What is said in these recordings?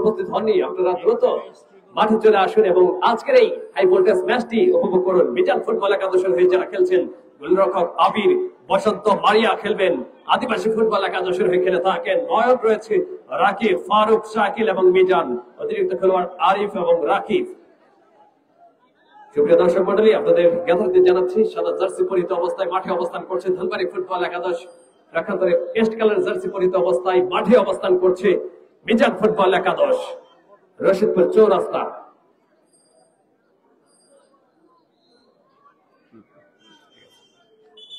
উপস্থিত হননি আপনারা দ্রুত মাঠে চলে আসুন এবং আজকের এই হাই ভোল্টেজ ম্যাচটি উপভোগ করুন। মিজান ফুটবল একাদশের হয়ে যারা খেলছেন গোলরক্ষক আবির, বসন্ত মারিয়া খেলবেন। আদিবাসী ফুটবল একাদশের হয়ে খেলে থাকেন নয়ন, রয়েছে রাকিব, ফারুক, শাকিল এবং মিজান। অতিরিক্ত খেলোয়াড় আরিফ এবং রাকিব। সুপ্রিয় দর্শক মন্ডলী, আপনাদের জ্ঞাতার্থে জানাচ্ছি সাদা জার্সি পরিহিত অবস্থায় মাঠে অবস্থান করছে ধনবাড়ী ফুটবল একাদশ। রাখান্তরে পেস্ট কালার জার্সি পরিহিত অবস্থায় মাঠে অবস্থান করছে মিজান ফুটবল একাদশ, রশিদপুর চৌরাস্তা।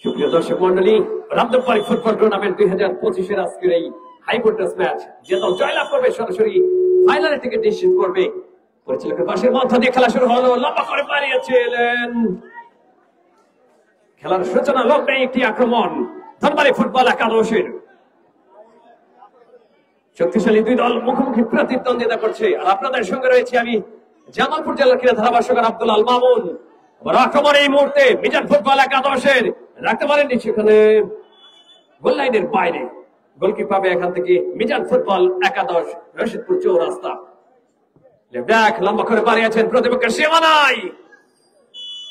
সুপ্রিয় দর্শক মন্ডলী, রামদেববাড়ি ফুটবল টুর্নামেন্ট 2025-এর আজকের এই হাই ভোল্টেজ ম্যাচ যে দল জয়লাভ করবে সরাসরি ফাইনালে টিকিট নিশ্চিত করবে। পরিচালকের পাশের মধ্য দিয়ে খেলা শুরু হলো, লম্বা করে বাড়িয়েছিলেন। খেলার সূচনা লগ্নে একটি আক্রমণ ধনবাড়ী ফুটবল একাদশের। শক্তিশালী দুই দল মুখোমুখি প্রতিদ্বন্দ্বিতা করছে। আর আপনাদের সঙ্গে রয়েছে আমি জামালপুর জেলার ক্রীড়া ধারাভাষ্যকার আব্দুল আল মামুন। আক্রমণ এই মুহূর্তে মিজান ফুটবল একাদশের, রাখতে পারেননি সেখানে গোল লাইনের বাইরে। গোলকি পাবে এখান থেকে মিজান ফুটবল একাদশ, রশিদপুর চৌরাস্তা। লেফট লম্বা করে বাড়িয়েছেন প্রতিপক্ষের সীমানায়,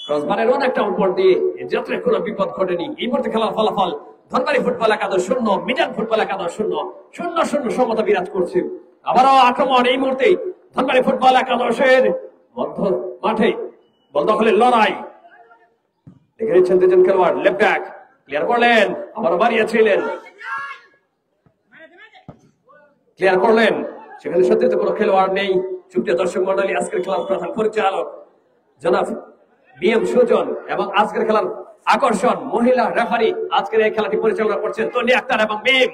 ক্রসবারের অনেকটা উপর দিয়ে যাত্রায় কোনো বিপদ ঘটেনি। এই মুহূর্তে খেলার ফলাফল ধনবাড়ী ফুটবল একাদশ 0, মিজান ফুটবল একাদশ 0, 0-0 সমতা বিরাজ করছে। আবারও আক্রমণ এই মুহূর্তে ধনবাড়ী ফুটবল একাদশের মধ্য মাঠে বল দখলের লড়াই। দেখে নিচ্ছেন দুজন খেলোয়াড়। লেফট ব্যাক ক্লিয়ার করলেন, আবারও বাড়িয়েছিলেন, ক্লিয়ার করলেন, সেখানে সত্যি কোনো খেলোয়াড় নেই। সুপ্রিয় দর্শক মন্ডলী, আজকের খেলার প্রধান পরিচালক জনাব বিএম সুজন এবং আজকের খেলার আকর্ষণ মহিলা রেফারি আজকের এই খেলাটি পরিচালনা করছেন তনি আক্তার এবং মিম।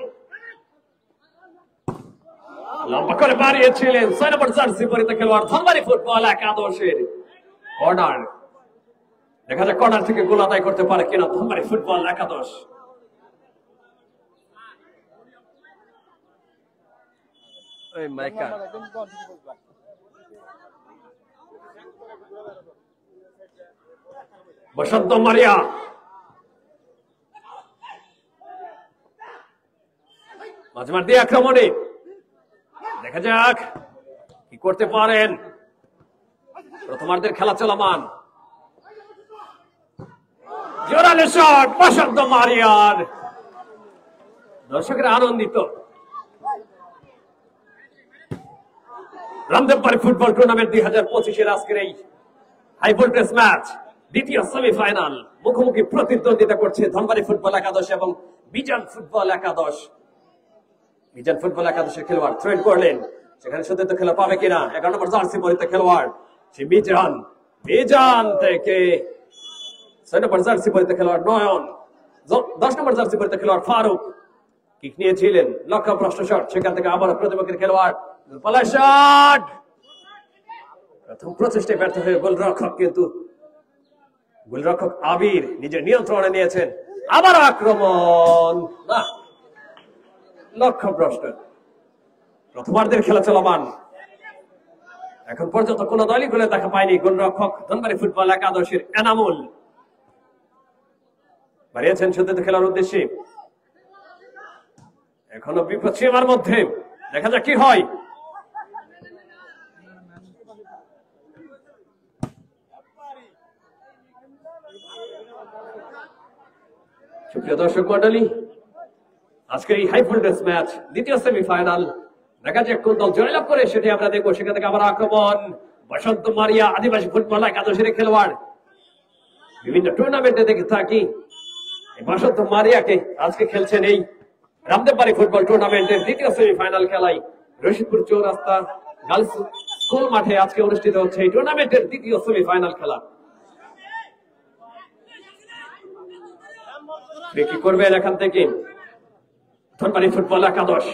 লম্বা করে বাড়িয়েছিলেন 6 নম্বর জার্সি পরিহিত খেলোয়াড় ধনবাড়ী ফুটবল একাদশের। কর্নার, দেখা যাক কর্নার থেকে গোল আদায় করতে পারে কিনা ধনবাড়ী ফুটবল একাদশ। বসন্ত মারিয়া মাঝমাঠ দিয়ে আক্রমণে, দেখা যাক কি করতে পারেন। প্রথমার্ধের খেলা চলমান, জোরালো শট বসন্ত মারিয়ার, দর্শকেরা আনন্দিত। রামদেববাড়ি ফুটবল টুর্নামেন্ট 2025-এর আজকের এই হাই ভোল্টেজ ম্যাচ দ্বিতীয় সেমিফাইনাল, মুখোমুখি প্রতিদ্বন্দ্বিতা করছে ধনবাড়ী ফুটবল একাদশ এবং মিজান ফুটবল একাদশ। মিজান ফুটবল একাদশের খেলোয়াড় থ্রেড করলেন, সেখানে সত্যি তো খেলা পাবে কিনা। 11 নম্বর জার্সি পরিহিত খেলোয়াড় সে মিজান, মিজান থেকে 6 নম্বর জার্সি পরিহিত খেলোয়াড় নয়ন, 10 নম্বর জার্সি পরিহিত খেলোয়াড় ফারুক কিক নিয়েছিলেন, লক্ষ্যভ্রষ্ট শট, সেখান থেকে আবার প্রতিপক্ষের খেলোয়াড় পালায় শট। প্রথম প্রচেষ্টায় ব্যর্থ হয়ে গোলরক্ষক, কিন্তু গোলরক্ষক আবির নিজের নিয়ন্ত্রণে নিয়েছেন। আবার আক্রমণ, না, লক্ষ্যভ্রষ্ট। প্রথমার্ধের খেলা চলমান, এখন পর্যন্ত কোন দলই গোলে দেখা পায়নি। গোলরক্ষক ধনবাড়ী ফুটবল একাদশের এনামুল বাড়িয়েছেন সত্যি খেলার উদ্দেশ্যে। এখনো বিপদ সীমার মধ্যে, দেখা যাক কি হয়। সুপ্রিয় দর্শক মন্ডলী, আজকের এই হাই ভোল্টেজ ম্যাচ দ্বিতীয় সেমিফাইনাল, দেখা যাক কোন দল জয়লাভ করে সেটি আমরা দেখবো। সেখান থেকে আবার আক্রমণ বসন্ত মারিয়া, আদিবাসী ফুটবল একাদশের খেলোয়াড়। বিভিন্ন টুর্নামেন্টে দেখে থাকি বসন্ত মারিয়াকে, আজকে খেলছেন এই রামদেববাড়ি ফুটবল টুর্নামেন্টের দ্বিতীয় সেমিফাইনাল খেলায় রশিদপুর চৌরাস্তা গার্লস স্কুল মাঠে আজকে অনুষ্ঠিত হচ্ছে এই টুর্নামেন্টের দ্বিতীয় সেমিফাইনাল খেলা। কি করবেন এখান থেকে ধনবাড়ী ফুটবল একাদশ।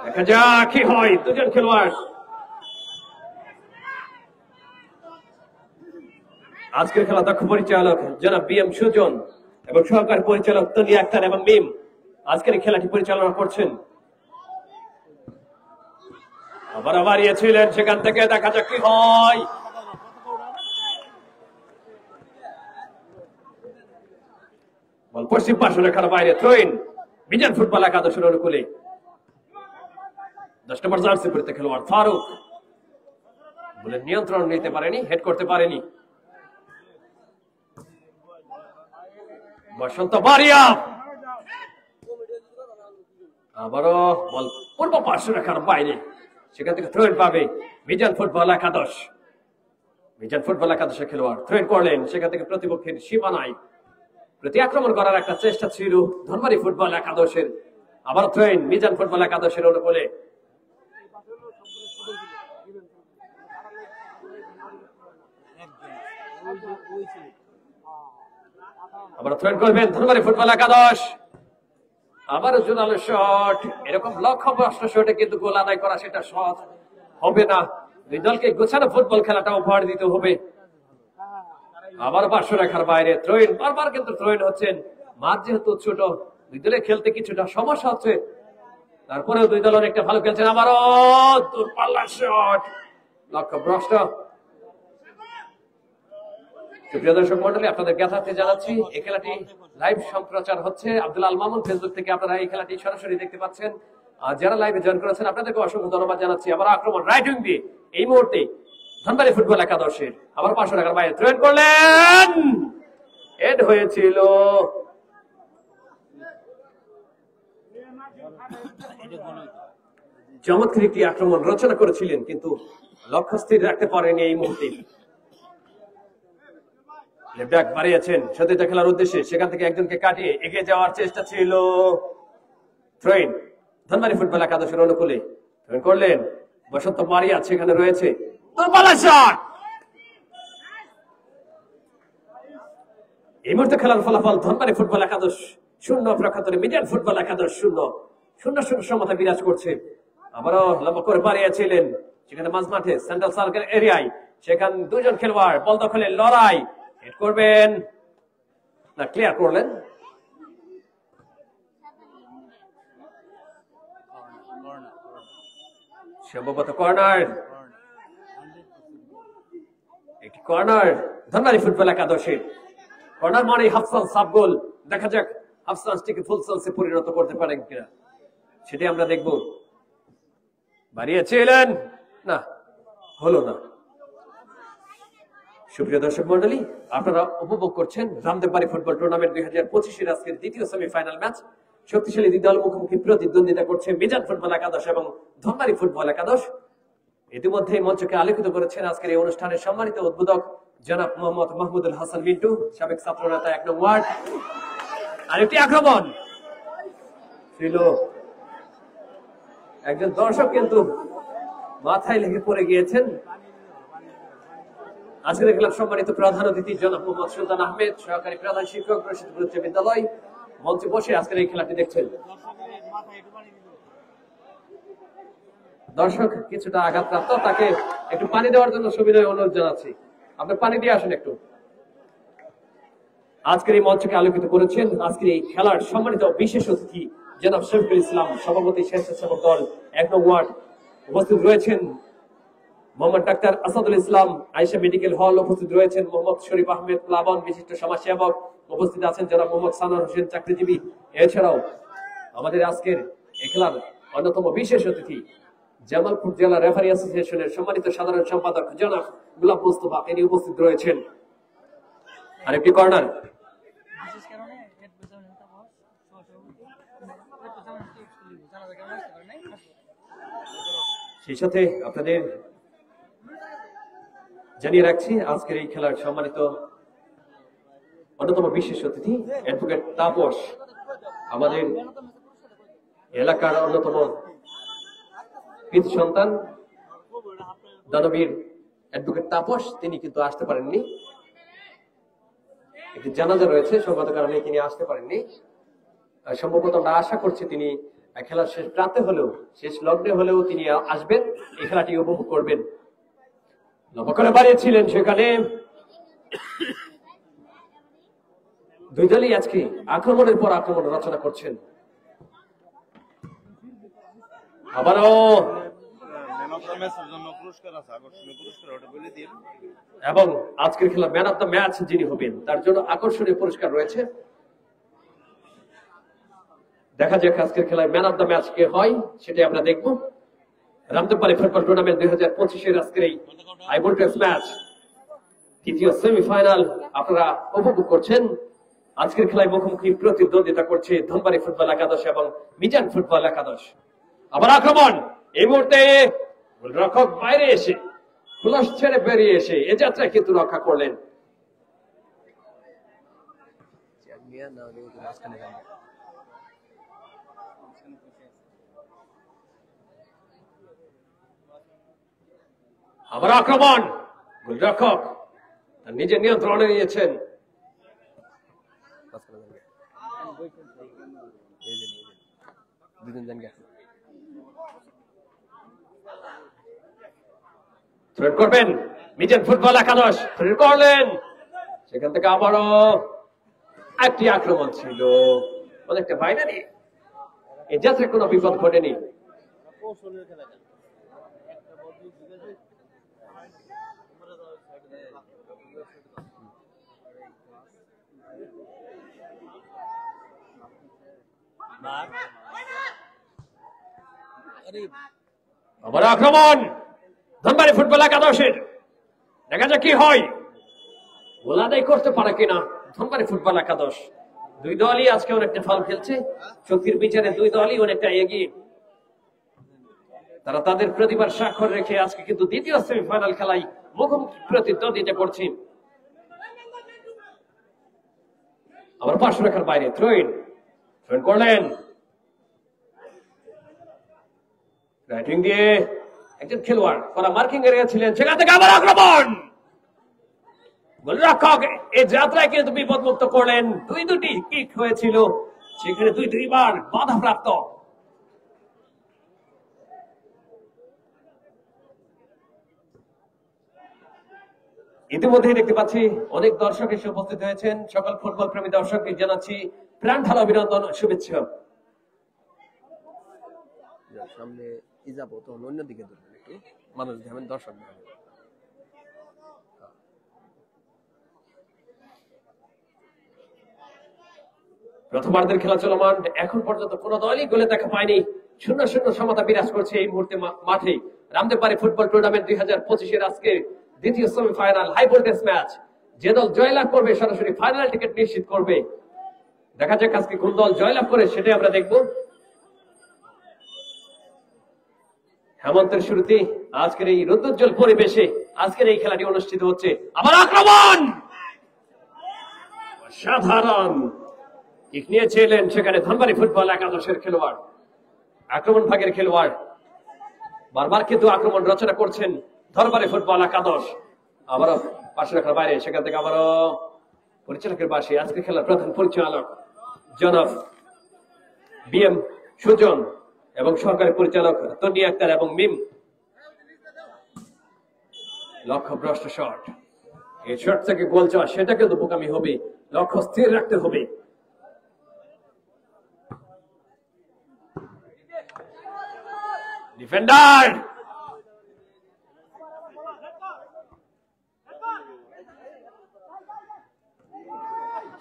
দেখা যাক কি হয়। দুজন খেলোয়াড়, আজকের খেলা দক্ষ পরিচালক জনাব বিএম সুজন এবং সহকারী পরিচালক তনি আক্তার এবং মিম আজকের খেলাটি পরিচালনা করছেন। আবার বাড়িয়েছিলেন, সেখান থেকে দেখা যাক কি হয়। বল পশ্চিম পার্শ্ব রেখার বাইরে, থ্রোইন মিজান ফুটবল একাদশের অনুকূলে। 10 নম্বর জার্সি পরিহিত খেলোয়াড় ফারুক বলে নিয়ন্ত্রণ নিতে পারেনি, হেড করতে পারেনি। বসন্ত বারিয়া আবারও বল পূর্ব পার্শ্ব রেখার বাইরে, সেখান থেকে থ্রোইন পাবে মিজান ফুটবল একাদশ। মিজান ফুটবল একাদশের খেলোয়াড় থ্রোইন করলেন, সেখান থেকে প্রতিপক্ষের সীমানায় প্রতি আক্রমণ করার একটা চেষ্টা ছিল ধনবাড়ী ফুটবল একাদশের। আবার থ্রোইন মিজান ফুটবল একাদশের অনুকূলে। আবার থ্রোইন করবেন ধনবাড়ী ফুটবল একাদশ। আবার জোরালো শট, এরকম লক্ষ্যভ্রষ্ট শটে কিন্তু গোল আদায় করা সেটা সহজ হবে না। দুই দলকে গোছানো ফুটবল খেলাটা উপহার দিতে হবে। আবার পার্শ্ব রেখার বাইরে থ্রোইন, বারবার কিন্তু থ্রোইন হচ্ছেন। মাঠ যেহেতু ছোট, দুই দলে খেলতে কিছুটা সমস্যা হচ্ছে, তারপরেও দুই দল অনেকটা ভালো খেলছেন। আবারও দূরপাল্লার শট, লক্ষ্যভ্রষ্ট। সুপ্রিয় দর্শক মন্ডলী, আপনাদের জ্ঞাতার্থে জানাচ্ছি এই খেলাটি লাইভ সম্প্রচার হচ্ছে আব্দুল আল মামুন ফেসবুক থেকে। আপনারা এই খেলাটি সরাসরি দেখতে পাচ্ছেন। আর যারা লাইভে জয়েন করেছেন আপনাদেরকে অসংখ্য ধন্যবাদ জানাচ্ছি। আবার আক্রমণ রাইট উইং দিয়ে এই মুহূর্তে ধনবাড়ী ফুটবল একাদশের। আবার পার্শ্ব রেখার বাইরে থ্রোইন করলেন, হেড হয়েছিল। চমৎকার একটি আক্রমণ রচনা করেছিলেন, কিন্তু লক্ষ্য স্থির রাখতে পারেনি এই মুহূর্তে। ব্যাক বাড়িয়েছেন সতীর্থ খেলার উদ্দেশ্যে, সেখান থেকে একজনকে কাটিয়ে এগিয়ে যাওয়ার চেষ্টা ছিল থ্রোইন ধনবাড়ী ফুটবল একাদশের অনুকূলে। থ্রোইন করলেন, বসন্ত মারিয়া সেখানে রয়েছে। এই মুহূর্তে খেলার ফলাফল ধনবাড়ী ফুটবল একাদশ 0, প্রখ্যাতরে মিজান ফুটবল একাদশ 0। 0-0 সমতা বিরাজ করছে। আবারও লম্বা করে বাড়িয়েছিলেন, সেখানে মাঝ মাঠে সেন্ট্রাল সার্কেল এরিয়ায়, সেখানে দুজন খেলোয়াড় বল দখলের লড়াই। হেড করবেন না, ক্লিয়ার করলেন। সম্ভবত কর্নার, একটি কর্নার ধনবাড়ী ফুটবল একাদশে। কর্নার মানে হাফসান সাব গোল। দেখা যাক হাফসানটিকে ফুল চান্সে পরিণত করতে পারেন কিনা, সেটাই আমরা দেখব। বাড়িয়েছিলেন না, হলো না। সুপ্রিয় দর্শক মন্ডলী, আপনারা উপভোগ করছেন রামদেববাড়ি ফুটবল টুর্নামেন্ট 2025-এর আজকের দ্বিতীয় সেমিফাইনাল ম্যাচ। শক্তিশালী দুই দল মুখোমুখি প্রতিদ্বন্দ্বিতা করছে মিজান ফুটবল একাদশ এবং ধনবাড়ী ফুটবল একাদশ। ইতিমধ্যে মঞ্চকে আলোকিত করেছেন আজকের এই অনুষ্ঠানের সম্মানিত উদ্বোধক জনাব মোহাম্মদ মাহমুদুল হাসান মিন্টু, সাবেক ছাত্র নেতা 1 নং ওয়ার্ড। আরেকটি আক্রমণ ছিল, একজন দর্শক কিন্তু মাথায় লেগে পড়ে গিয়েছেন। আজকে দেখলাম সম্মানিত প্রধান অতিথি জনাব মোহাম্মদ সুলতান আহমেদ, সহকারী প্রধান শিক্ষক, রশিদপুর উচ্চ বিদ্যালয়, মঞ্চে বসে আজকের এই খেলাটি দেখছেন। দর্শক কিছুটা আঘাতপ্রাপ্ত, তাকে একটু পানি দেওয়ার জন্য সুবিধায় অনুরোধ জানাচ্ছি। আপনি পানি দিয়ে আসেন একটু। আজকের এই মঞ্চকে আলোকিত করেছেন আজকের এই খেলার সম্মানিত বিশেষ অতিথি জনাব শফিকুল ইসলাম, সভাপতি স্বেচ্ছাসেবক দল 1 নং ওয়ার্ড। উপস্থিত রয়েছেন মোহাম্মদ ডাক্তার আসাদুল ইসলাম, আয়েশা মেডিকেল হল। উপস্থিত রয়েছেন মোহাম্মদ শরীফ আহমেদ প্লাবন, বিশিষ্ট সমাজসেবক। উপস্থিত আছেন জনাব মোহাম্মদ সানোয়ার হোসেন, চাকরিজীবী। এছাড়াও আমাদের আজকের এই খেলার অন্যতম বিশেষ অতিথি জামালপুর জেলা রেফারি অ্যাসোসিয়েশনের সম্মানিত সাধারণ সম্পাদক জনাব গোলাম মুস্তফা, তিনি উপস্থিত রয়েছেন। আরেকটি কর্নার, সেই সাথে আপনাদের জানিয়ে রাখছি আজকের এই খেলার সম্মানিত অন্যতম বিশেষ অতিথি অ্যাডভোকেট তাপস, আমাদের এলাকার অন্যতম কৃতি সন্তান দানবীর অ্যাডভোকেট তাপস, তিনি কিন্তু আসতে পারেননি। একটি জানাজা রয়েছে, সংগত কারণে তিনি আসতে পারেননি। সম্ভবত আমরা আশা করছি তিনি খেলার শেষ প্রান্তে হলেও, শেষ লগ্নে হলেও তিনি আসবেন, এই খেলাটি উপভোগ করবেন। লম্বা করে বাড়িয়েছিলেন, সেখানে দুই দলই আজকে আক্রমণের পর আক্রমণ রচনা করছেন। আবারও এবং আজকের খেলা ম্যান অফ দ্য ম্যাচ যিনি হবেন তার জন্য আকর্ষণীয় পুরস্কার রয়েছে। দেখা যাক আজকের খেলায় ম্যান অফ দ্য ম্যাচ কে হয় সেটাই আমরা দেখব। রামদেববাড়ি ফুটবল টুর্নামেন্ট 2025 আজকের এই হাই ভোল্টেজ ম্যাচ তৃতীয় সেমিফাইনাল আপনারা উপভোগ করছেন। আজকের খেলায় মুখোমুখি প্রতিদ্বন্দ্বিতা করছে ধনবাড়ি ফুটবল একাদশ এবং মিজান ফুটবল একাদশ। আবার আক্রমণ, এই মুহূর্তে গোলরক্ষক বাইরে এসে ক্লাস ছেড়ে বেরিয়ে এসে এ যাত্রায় কিন্তু রক্ষা করলেন। আবার আক্রমণ, গোলরক্ষক নিজের নিয়ন্ত্রণে নিয়েছেন। থ্রেড করবেন মিজান ফুটবল একাদশ, থ্রেড করলেন, সেখান থেকে আবারও একটি আক্রমণ ছিল অনেকটা বাইনারি। এই যাত্রায় কোনো বিপদ ঘটেনি। আবার আক্রমণ ধনবাড়ি ফুটবল একাদশের, দেখা যাক কি হয়। গোল আদায় করতে পারে কিনা ধনবাড়ি ফুটবল একাদশ। দুই দলই আজকে অনেকটা ফল খেলছে, শক্তির বিচারে দুই দলই অনেকটা এগিয়ে। তারা তাদের প্রতিভার স্বাক্ষর রেখে আজকে কিন্তু দ্বিতীয় সেমিফাইনাল খেলায় মুখোমুখি প্রতিদ্বন্দ্বিতা করছে। আবার 500 রেখার বাইরে থ্রোইন করলেন, রাইটিং দিয়ে একজন খেলোয়াড় করা মার্কিং এরিয়া ছিলেন, সেখান থেকে আবার আক্রমণ। গোলরক্ষক এই যাত্রায় কিন্তু বিপদ মুক্ত করলেন। দুটি কিক হয়েছিল, সেখানে দুইবার বাধাপ্রাপ্ত। ইতিমধ্যেই দেখতে পাচ্ছি অনেক দর্শক এসে উপস্থিত হয়েছেন। সকল ফুটবল প্রেমী দর্শককে জানাচ্ছি প্রাণ ঢালা অভিনন্দন, শুভেচ্ছা। সামনে ইজাবো তো অন্যদিকে একটু মানুষ ধ্যান দর্শক। প্রথমার্ধের খেলা চলমান, এখন পর্যন্ত কোন দলই গোলে দেখা পায়নি। 0-0 সমতা বিরাজ করছে এই মুহূর্তে মাঠে। রামদেববাড়ি ফুটবল টুর্নামেন্ট 2025 আজকে দ্বিতীয় সেমিফাইনাল হাই ভোল্টেজ ম্যাচ। যে দল জয়লাভ করবে সরাসরি ফাইনাল টিকিট নিশ্চিত করবে। দেখা যাক আজকে কোন দল জয়লাভ করে সেটাই আমরা দেখব। হেমন্তের শুরুতে আজকের এই রৌদ্রোজ্জ্বল পরিবেশে আজকের এই খেলাটি অনুষ্ঠিত হচ্ছে। আবার আক্রমণ, সাধারণ কিক নিয়েছিলেন সেখানে ধনবাড়ি ফুটবল একাদশের খেলোয়াড়, আক্রমণ ভাগের খেলোয়াড়। বারবার কিন্তু আক্রমণ রচনা করছেন ধনবাড়ি ফুটবল একাদশ। আবারও 500 রেখার বাইরে, সেখান থেকে আবারও পরিচালকের পাশে আজকের খেলার প্রধান পরিচালক জনাব বিএম সুজন এবং সহকারী পরিচালক তন্নি আক্তার এবং মিম। লক্ষ্য ভ্রষ্ট শট, এই শট থেকে গোল চাওয়া সেটা কিন্তু বোকামি হবে, লক্ষ্য স্থির রাখতে হবে। ডিফেন্ডার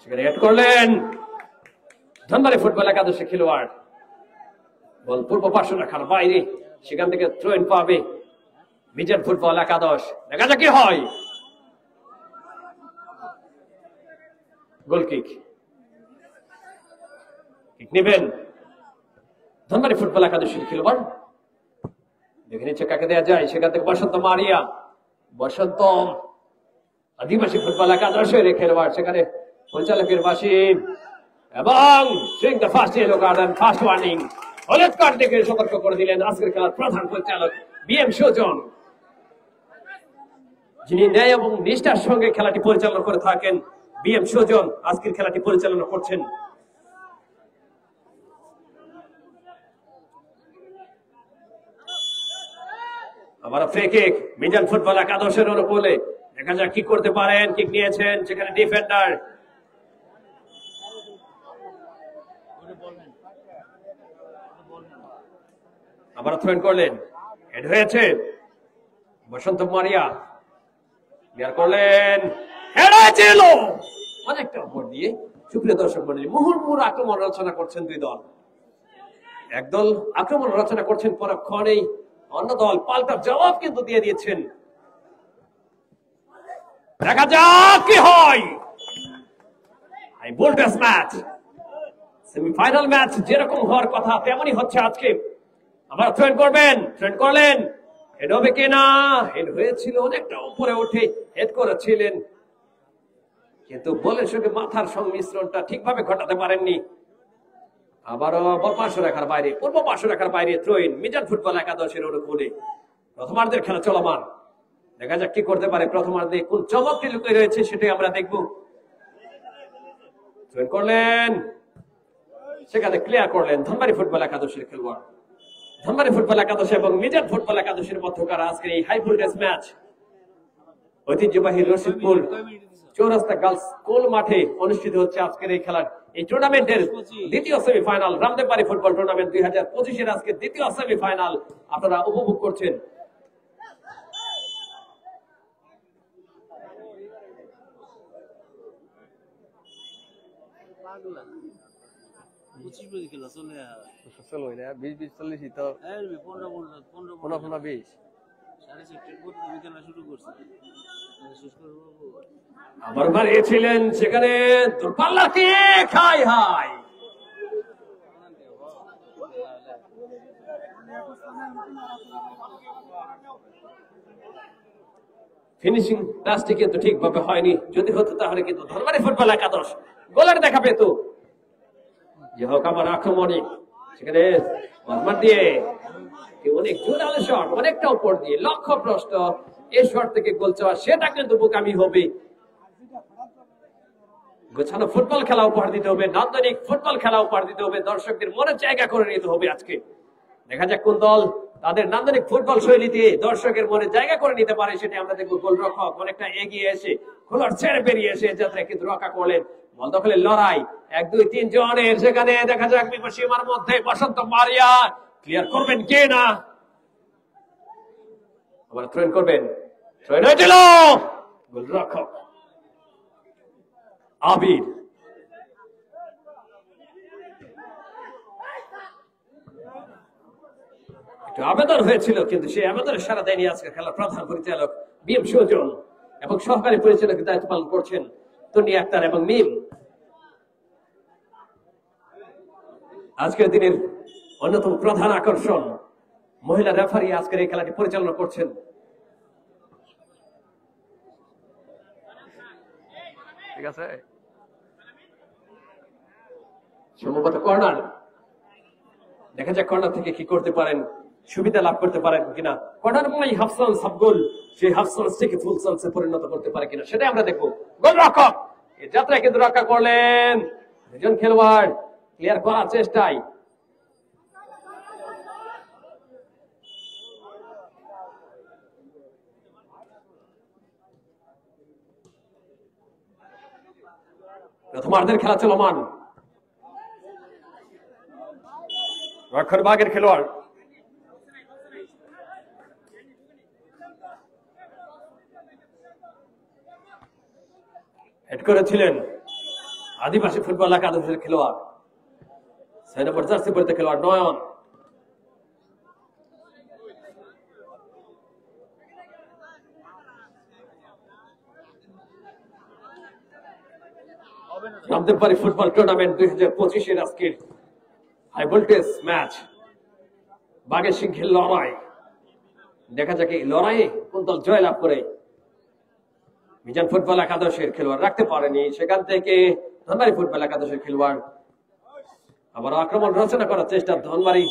সেখানে হেড করলেন ধনবাড়ি ফুটবল একাদশের খেলোয়াড়। বল পূর্ব 500 রেখার বাইরে, সেখান থেকে থ্রোইন পাবে মিজান ফুটবল একাদশ। দেখা যাক কি হয়। গোল কিক নেবেন ধনবাড়ি ফুটবল একাদশের খেলোয়াড়। দেখে নিচ্ছে কাকে দেওয়া যায়, সেখান থেকে বসন্ত মারিয়া, বসন্ত আদিবাসী ফুটবল একাদশের খেলোয়াড়, সেখানে পরিচালকের বাসী এবং Singh the first yellow card and first warning, হলুদ কার্ড দেখে সতর্ক করে দিলেন আজকের খেলার প্রধান পরিচালক বিএম সুজন, যিনি ন্যায় এবং নিষ্ঠার সঙ্গে খেলাটি পরিচালনা করে থাকেন। বিএম সুজন আজকের খেলাটি পরিচালনা করছেন। আবার ফ্রি কিক মিজান ফুটবল একাদশের অনুকূলে। দেখা যাক কি করতে পারেন। কিক নিয়েছেন, সেখানে ডিফেন্ডার আবার থ্রোইন করলেন, হেড হয়েছে বসন্ত মারিয়া, ক্লিয়ার করলেন, হেড হয়েছিল অনেকটা উপর দিয়ে। সুপ্রিয় দর্শক মণ্ডলী, মুহুর্মুহুর আক্রমণ রচনা করছেন দুই দল। একদল আক্রমণ রচনা করছেন, পরক্ষণেই অন্য দল পাল্টা জবাব কিন্তু দিয়ে দিয়েছেন। দেখা যাক কি হয়। High voltage match, semifinal match যেরকম হওয়ার কথা তেমনই হচ্ছে আজকে। আবার ট্রেন করলেন, হেড হবে কিনা? হেড হয়েছিল, অনেকটা উপরে উঠে হেড করেছিলেন, কিন্তু বলের সঙ্গে মাথার সংমিশ্রণটা ঠিকভাবে ঘটাতে পারেননি। আবারও পূর্ব পার্শ্ব রেখার বাইরে থ্রোইন মিজান ফুটবল একাদশের অনুকূলে। প্রথমার্ধের খেলা চলমান, দেখা যাক কি করতে পারে প্রথমার্ধে, কোন চমকটি লুকিয়ে রয়েছে সেটাই আমরা দেখব। থ্রোইন করলেন, সেখানে ক্লিয়ার করলেন ধনবাড়ী ফুটবল একাদশের খেলোয়াড়। ধনবাড়ী ফুটবল একাদশ এবং মিজান ফুটবল একাদশের মধ্যকার আজকের এই হাই ভোল্টেজ ম্যাচ ঐতিহ্যবাহী রশিদপুর চৌরাস্তা গার্লস স্কুল মাঠে অনুষ্ঠিত হচ্ছে আজকের এই খেলার এই টুর্নামেন্টের দ্বিতীয় সেমিফাইনাল। রামদেববাড়ী ফুটবল টুর্নামেন্ট 2025-এর আজকে দ্বিতীয় সেমিফাইনাল আপনারা উপভোগ করছেন। আবার বাড়িয়েছিলেন, সেখানে দূরপাল্লা কিক, হাই ফিনিশিং টাচটি কিন্তু ঠিকভাবে হয়নি। যদি হতো তাহলে কিন্তু ধনবাড়ী ফুটবল একাদশ গোলের দেখা পেত। যে হোক আমার আক্রমণে, সেখানে দিয়ে অনেক জোরালো শট, অনেকটা উপর দিয়ে লক্ষ্যভ্রষ্ট। এই শট থেকে গোল চাওয়া সেটা কিন্তু বোকামি হবে। গোছানো ফুটবল খেলা উপহার দিতে হবে, নান্দনিক ফুটবল খেলা উপহার দিতে হবে, দর্শকদের মনে জায়গা করে নিতে হবে আজকে। দেখা যাক কোন দল তাদের নান্দনিক ফুটবল শৈলীতে দর্শকের মনে জায়গা করে নিতে পারে, সেটা আমরা দেখবো। গোলরক্ষক অনেকটা এগিয়ে এসে খোলার ছেড়ে বেরিয়ে এসে যাত্রা কিন্তু রক্ষা করলেন। বল দখলের লড়াই 1-2-3 জনের, সেখানে দেখা যাক সীমার মধ্যে বসন্ত মারিয়া ক্লিয়ার করবেন কে না। আবার থ্রোইন করবেন, থ্রোইন হয়েছিল, গোলরক্ষক আবির। একটু আবেদন হয়েছিল, কিন্তু সেই আবেদনের সারা দেয়নি আজকে খেলার প্রধান পরিচালক বিএম সুজন এবং সহকারী পরিচালকের দায়িত্ব পালন করছেন তন্নি আক্তার এবং মিম। আজকের দিনের অন্যতম প্রধান আকর্ষণ মহিলা রেফারি আজকের এই খেলাটি পরিচালনা করছেন। ঠিক আছে, সম্ভবত কর্নার। দেখা যাক কর্নার থেকে কি করতে পারেন, সুবিধা লাভ করতে পারেন কিনা। কর্নার মানে হাফ চান্স, হাফ গোল, সেই হাফ চান্স থেকে ফুল চান্সে পরিণত করতে পারে কিনা সেটাই আমরা দেখবো। গোলরক্ষক এই যাত্রায় কিন্তু রক্ষা করলেন, দুজন খেলোয়াড় ক্লিয়ার করার চেষ্টায়। প্রথমার্ধের খেলা চলমান, রক্ষণভাগের খেলোয়াড় হেড করেছিলেন আদিবাসী ফুটবল একাদশের খেলোয়াড় 6 নম্বর জার্সি পরিহিত খেলোয়াড় নয়ন। রামদেববাড়ী ফুটবল টুর্নামেন্ট 2025-এর আজকের হাই ভোল্টেজ ম্যাচ, বাঘের সিংহের লড়াই। দেখা যাক এই লড়াইয়ে কোন দল জয়লাভ করে। মিজান ফুটবল একাদশের খেলোয়াড় রাখতে পারেনি, সেখান থেকে ধনবাড়ী ফুটবল একাদশের খেলোয়াড় আবার আক্রমণ রচনা করার চেষ্টা। ধনবাড়ী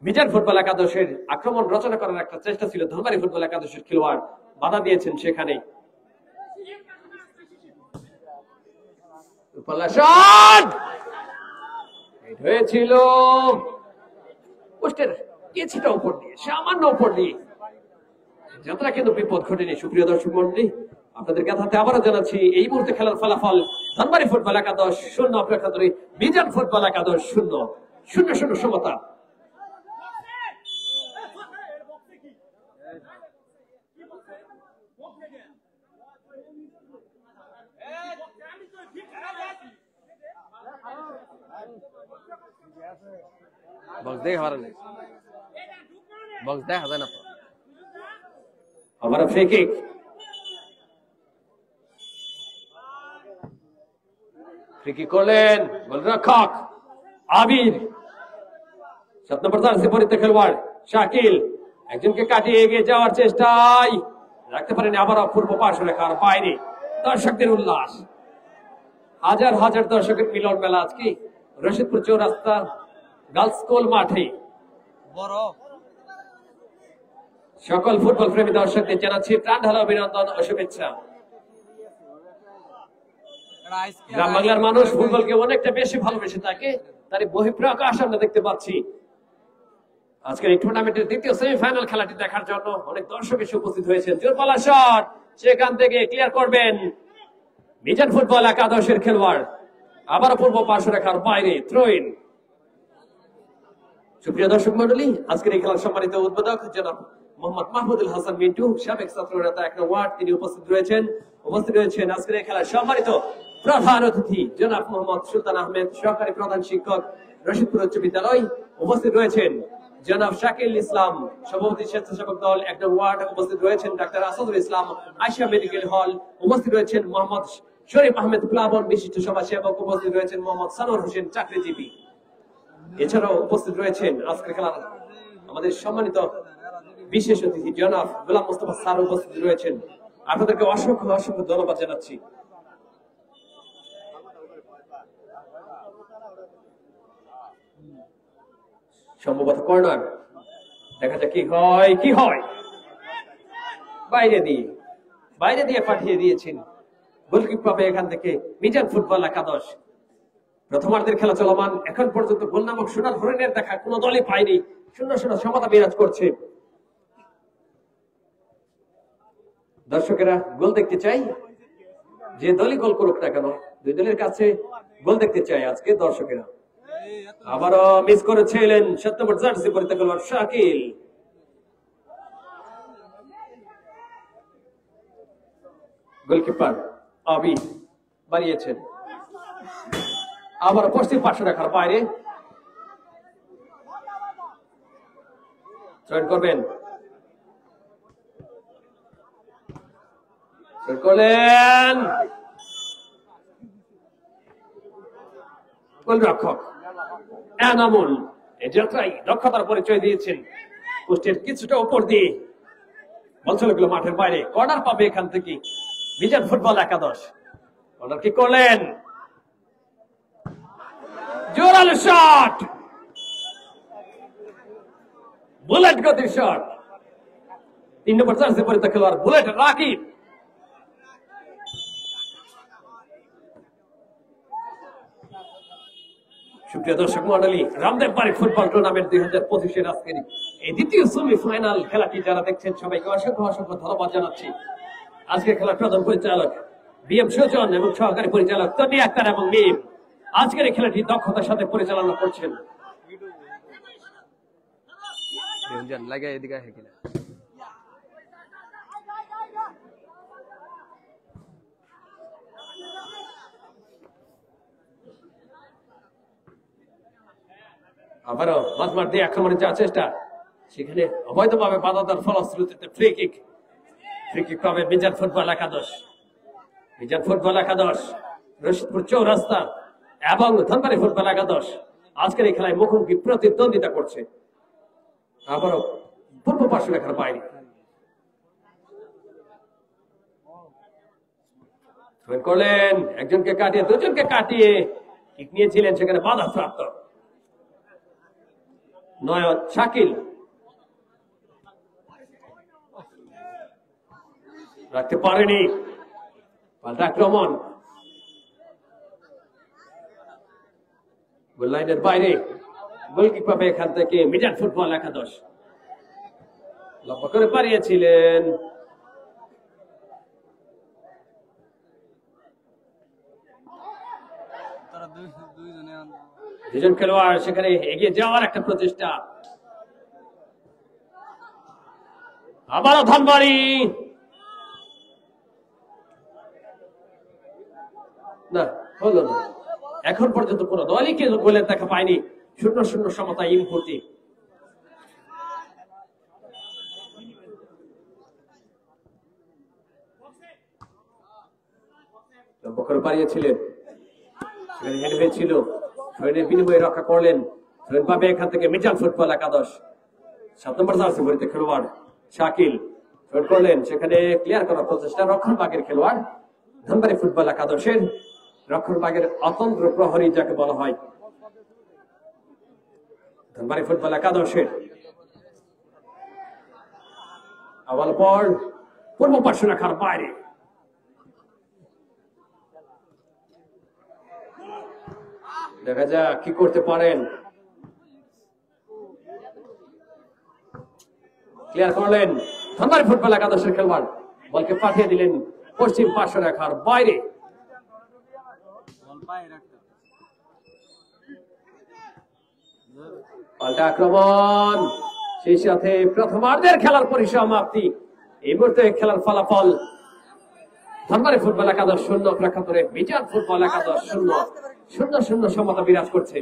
মিজান ফুটবল একাদশের আক্রমণ রচনা করার একটা চেষ্টা ছিল, ধনবাড়ী ফুটবল একাদশের খেলোয়াড় বাধা দিয়েছেন সেখানে। হয়েছিল পোস্টের কিছুটা উপর দিয়ে, সামান্য উপর দিয়ে, যাত্রা কিন্তু বিপদ ঘটেনি। সুপ্রিয় দর্শক মন্ডলী, আপনাদের কথাতে আবারও জানাচ্ছি এই মুহূর্তে খেলার ফলাফল ধনবাড়ী ফুটবল একাদশ 0 অপেক্ষাধরী মিজান ফুটবল একাদশ 0-0 সমতা। বক্স দেখে পারেন বক্স দেখা যায় না তো আবার ফ্রি কিক ফ্রি কিক করলেন গোলরক্ষক আবির 7 নম্বর জার্সি পরিহিত খেলোয়াড় শাকিল একজনকে কাটিয়ে এগিয়ে যাওয়ার চেষ্টায় রাখতে পারেনি আবার পূর্ব পার্শ্বরেখার বাইরে দর্শকদের উল্লাস হাজার হাজার দর্শকের মিলন মেলা আজকে রশিদপুর চৌরাস্তা গার্লস স্কুল মাঠে বড় সকল ফুটবল প্রেমী দর্শকদের জানাচ্ছি প্রাণ ঢালা অভিনন্দন ও শুভেচ্ছা গ্রাম বাংলার মানুষ ফুটবলকে অনেকটা বেশি ভালোবেসে থাকে তার বহিঃপ্রকাশ আমরা দেখতে পাচ্ছি আজকের এই টুর্নামেন্টের দ্বিতীয় সেমিফাইনাল খেলাটি দেখার জন্য অনেক দর্শক এসে উপস্থিত হয়েছেন জোরপালা শট সেখান থেকে ক্লিয়ার করবেন মিজান ফুটবল একাদশের খেলোয়াড় আবার পূর্ব পার্শ্বরেখার বাইরে থ্রোইন সুপ্রিয় দর্শক মন্ডলী আজকের এই খেলার সম্মানিত উদ্বোধক জনাব মোহাম্মদ মাহমুদুল হাসান মিন্টু সাবেক ছাত্রনেতা 1 নং ওয়ার্ড তিনি উপস্থিত রয়েছেন আজকের এই খেলার সম্মানিত প্রধান অতিথি জনাব মোহাম্মদ সুলতান আহমেদ সহকারী প্রধান শিক্ষক রশিদপুর উচ্চ বিদ্যালয় উপস্থিত রয়েছেন জনাব শাকিল ইসলাম সভাপতি স্বেচ্ছাসেবক দল 1 নং ওয়ার্ড উপস্থিত রয়েছেন ডাক্তার আসাদুল ইসলাম আয়েশা মেডিকেল হল উপস্থিত রয়েছেন মোহাম্মদ শরীফ আহমেদ প্লাবন বিশিষ্ট সমাজসেবক উপস্থিত রয়েছেন মোহাম্মদ সানোয়ার হোসেন চাকরিজীবী এছাড়াও উপস্থিত রয়েছেন আজকের খেলার আমাদের সম্মানিত বিশেষ অতিথি জনাব গোলাম মোস্তফা স্যার উপস্থিত রয়েছেন আপনাদেরকে অসংখ্য অসংখ্য ধন্যবাদ জানাচ্ছি সম্ভবত কর্নার দেখা যাক কি হয় বাইরে দিয়ে পাঠিয়ে দিয়েছেন গোলকিপার পাবে এখান থেকে মিজান ফুটবল একাদশ প্রথমার্ধের খেলা চলমান এখন পর্যন্ত গোল নামক সোনার হরিণের দেখা কোন দলই পায়নি 0-0 সমতা বিরাজ করছে দর্শকেরা গোল দেখতে চাই যে দলই গোল করুক না কেন দুই দলের কাছে গোল দেখতে চাই আজকে দর্শকেরা আবারও মিস করেছিলেন 7 নম্বর জার্সি পরিহিত খেলোয়াড় শাকিল গোলকিপার আবি বাড়িয়েছেন আবার পশ্চিম পার্শ্ব রাখার বাইরে করবেন করলেন গোলরক্ষক এনামুল এই যাত্রায় দক্ষতার পরিচয় দিয়েছেন পোস্টের কিছুটা উপর দিয়ে বল চলে গেল মাঠের বাইরে কর্নার পাবে এখান থেকে মিজান ফুটবল একাদশ কর্নার কি করলেন জোরালো শট বুলেট গতির শট 3 নম্বর জার্সি পরিহিত খেলোয়াড় বুলেট রাকিব সুপ্রিয় দর্শক মন্ডলী রামদেব বাড়ি ফুটবল টুর্নামেন্ট 2025 এর আজকের এই দ্বিতীয় সেমিফাইনাল খেলাটি যারা দেখছেন সবাইকে অসংখ্য অসংখ্য ধন্যবাদ জানাচ্ছি আজকের খেলার প্রধান পরিচালক বিএম সুজন এবং সহকারী পরিচালক তনি আক্তার এবং মিম আজকের এই খেলাটি দক্ষতার সাথে পরিচালনা করছেন লাগে এদিকে আছে কিনা আবারও মাঝমাঠ দিয়ে আক্রমণের যাওয়ার চেষ্টা সেখানে অবৈধভাবে বাধা দেওয়ার ফলশ্রুতিতে ফ্রি কিক পাবে মিজান ফুটবল একাদশ রশিদপুর চৌরাস্তা এবং ধনবাড়ি ফুটবল একাদশ আজকের এই খেলায় মুখোমুখি প্রতিদ্বন্দ্বিতা করছে আবারও পূর্ব পার্শ্ব রেখার বাইরে করলেন একজনকে কাটিয়ে দুজনকে কাটিয়ে কিক নিয়েছিলেন সেখানে বাধা প্রাপ্ত নয়ন শাকিল রাখতে পারেনি পাল্টা আক্রমণ গোল লাইনের বাইরে গোলকিপার পাবে এখান থেকে মিজান ফুটবল একাদশ লম্বা করে পারিয়েছিলেন দুজন খেলোয়াড় সেখানে এগিয়ে যাওয়ার একটা প্রচেষ্টা আবারও ধনবাড়ি না হলো না এখন পর্যন্ত কোন দলই কেউ গোলের দেখা পায়নি 0-0 সমতা এই মুহূর্তে। বকর পারিয়েছিলেন, সেখানে হেড হয়েছিল, ফ্রেন্ডের বিনিময়ে রক্ষা করলেন। ফ্রেন্ড পাবে এখান থেকে মিজান ফুটবল একাদশ। 7 নম্বর জার্সি পরিতে খেলোয়াড় শাকিল ফ্রেন্ড করলেন, সেখানে ক্লিয়ার করার প্রচেষ্টা রক্ষণভাগের খেলোয়াড় ধনবাড়ি ফুটবল একাদশের রক্ষণভাগের অতন্ত্র প্রহরী যাকে বলা হয় ধনবাড়ি ফুটবল একাদশের। আবার বল পূর্ব পার্শ্ব রেখার বাইরে, দেখা যাক কি করতে পারেন। ক্লিয়ার করলেন ধনবাড়ি ফুটবল একাদশের খেলোয়াড়, বলকে পাঠিয়ে দিলেন পশ্চিম পার্শ্ব রেখার বাইরে। পাল্টা আক্রমণ, সেই সাথে প্রথমার্ধের খেলার পরিসমাপ্তি। এই মুহূর্তে খেলার ফলাফল ধনবাড়ি ফুটবল একাদশ 0 প্রেক্ষাপটে মিজান ফুটবল একাদশ 0। 0-0 সমতা বিরাজ করছে।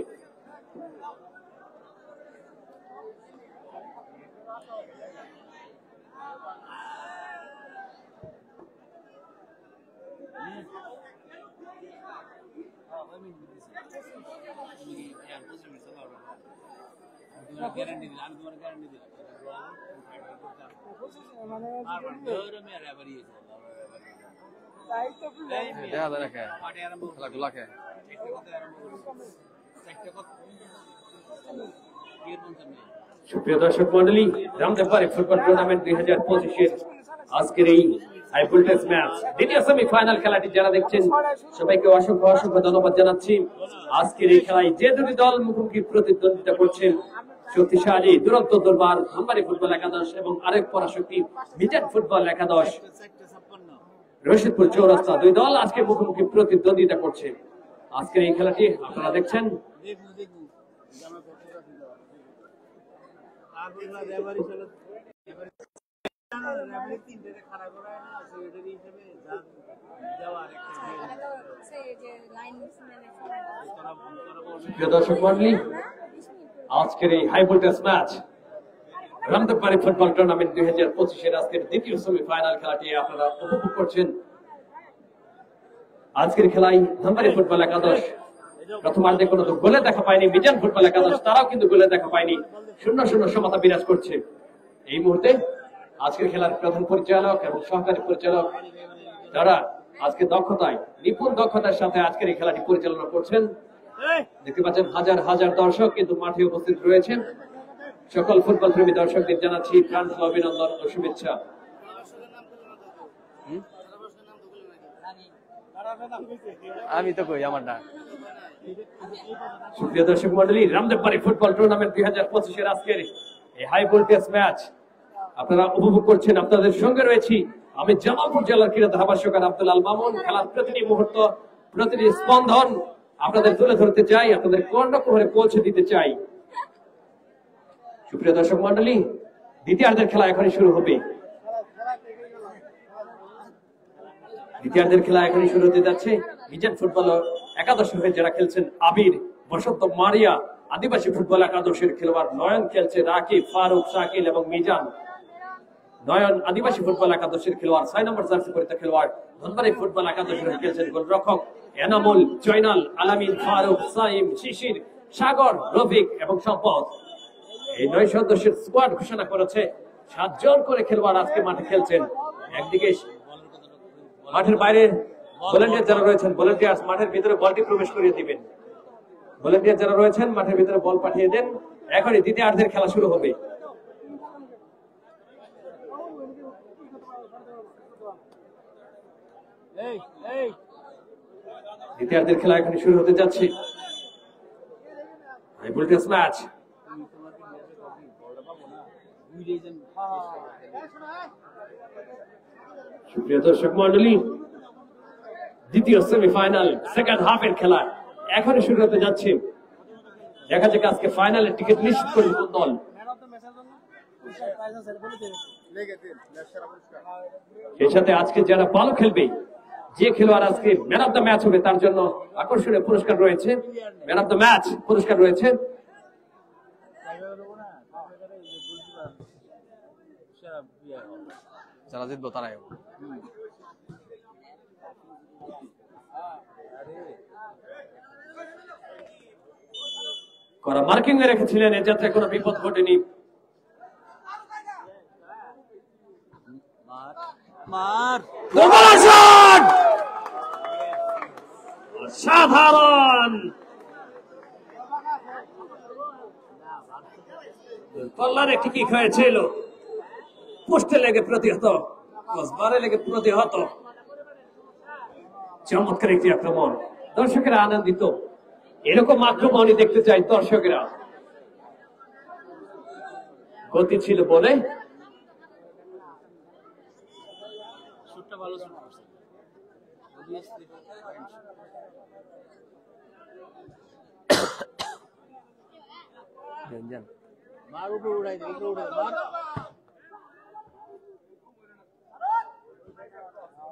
সুপ্রিয় দর্শক মন্ডলী, রামদেববাড়ি ফুটবল টুর্নামেন্ট 2025-এর আজকের এই হাই ভোল্টেজ ম্যাচ দ্বিতীয় সেমিফাইনাল খেলাটি যারা দেখছেন সবাইকে অসংখ্য অসংখ্য ধন্যবাদ জানাচ্ছি। আজকের এই খেলায় যে দুটি দল মুখোমুখি প্রতিদ্বন্দ্বিতা করছেন, শক্তিশালী দুরন্ত দরবার ধনবাড়ি ফুটবল একাদশ এবং আরেক পরাশক্তি মিজান ফুটবল একাদশ রশিদপুর চৌরাস্তা, দুই দল আজকে মুখোমুখি প্রতিদ্বন্দ্বিতা করছে। আজকের এই খেলাটি আপনারা দেখছেন। দর্শক মন্ডলী, আজকের এই high voltage match Ramdevbari football tournament 2025-এর আজকের দ্বিতীয় সেমিফাইনাল খেলাটি আপনারা উপভোগ করছেন। আজকের খেলায় ধনবাড়ি ফুটবল একাদশ প্রথমার্ধে কোনো গোলে দেখা পায়নি, মিজান ফুটবল একাদশ তারাও কিন্তু গোলে দেখা পায়নি। 0-0 সমতা বিরাজ করছে। এই মুহূর্তে আজকের খেলার প্রধান পরিচালক এবং সহকারী পরিচালক যারা আজকে দক্ষতায় নিপুণ দক্ষতার সাথে আজকের এই খেলাটি পরিচালনা করছেন, দেখতে পাচ্ছেন হাজার হাজার দর্শক কিন্তু মাঠে উপস্থিত রয়েছেন। সকল ফুটবল প্রেমী দর্শকদের জানাচ্ছি প্রাঞ্জল অভিনন্দন ও শুভেচ্ছা। আমি তো কই আমার না। সুপ্রিয় দর্শক মন্ডলী, রামদেববাড়ি ফুটবল টুর্নামেন্ট 2025-এর আজকের এই হাই ভোল্টেজ ম্যাচ আপনারা উপভোগ করছেন। আপনাদের সঙ্গে রয়েছি আমি জামালপুর জেলার ক্রীড়া ধারাভাষ্যকার আব্দুল আল মামুন। খেলার প্রতিটি মুহূর্ত, প্রতিটি স্পন্দন আপনাদের তুলে ধরতে চাই, আপনাদের কর্ণকুহরে পৌঁছে দিতে চাই। সুপ্রিয় দর্শক মন্ডলী, দ্বিতীয়ার্ধের খেলা এখনই শুরু হবে। দ্বিতীয়ার্ধের খেলা এখনই শুরু হতে যাচ্ছে। মিজান ফুটবল একাদশ হয়ে যারা খেলছেন আবির, বসন্ত মারিয়া, আদিবাসী ফুটবল একাদশের খেলোয়াড় নয়ন খেলছে, রাকিব, ফারুক, শাকিল এবং মিজান। নয়ন আদিবাসী ফুটবল একাদশের খেলোয়াড়, 6 নম্বর জার্সি পরিহিত খেলোয়াড় ধনবাড়ি ফুটবল একাদশের খেলছেন গোলরক্ষক এনামুল, জয়নাল, আলামিন, ফারুক, সাইম, শিশির, সাগর, রফিক এবং সম্পদ। এই 9 সদস্যের স্কোয়াড ঘোষণা করেছে। 7 জন করে খেলোয়াড় আজকে মাঠে খেলছেন। একদিকে মাঠের বাইরে ভলান্টিয়ার যারা রয়েছেন, ভলান্টিয়ার্স মাঠের ভিতরে বলটি প্রবেশ করিয়ে দিবেন। ভলান্টিয়ার যারা রয়েছেন মাঠের ভিতরে বল পাঠিয়ে দেন। এখনই দ্বিতীয়ার্ধের খেলা শুরু হবে। দ্বিতীয়ার্ধের খেলা এখনই শুরু হতে যাচ্ছে। High voltage match. সুপ্রিয় দর্শক মন্ডলী, দ্বিতীয় সেমিফাইনাল সেকেন্ড হাফের খেলা এখনই শুরু হতে যাচ্ছে। দেখা যাক আজকে ফাইনালের টিকিট নিশ্চিত করবে কোন দল। সেই সাথে আজকে যারা ভালো খেলবে, যে খেলোয়াড় আজকে ম্যান অফ দ্য ম্যাচ হবে তার জন্য আকর্ষণীয় পুরস্কার রয়েছে। ম্যান অফ দ্য ম্যাচ পুরস্কার রয়েছে যারা জিতবো তারাই হবে। করা মার্কিং এ রেখেছিলেন যাতে কোনো বিপদ ঘটেনি। সাধারণ কল্যাণ একটি কিক হয়েছিল, পোস্টে লেগে প্রতিহত, বারে লেগে প্রতিহত। চমৎকার একটি আক্রমণ, দর্শকেরা আনন্দিত। এরকম আক্রমণই দেখতে চাই দর্শকেরা। গতি ছিল বলে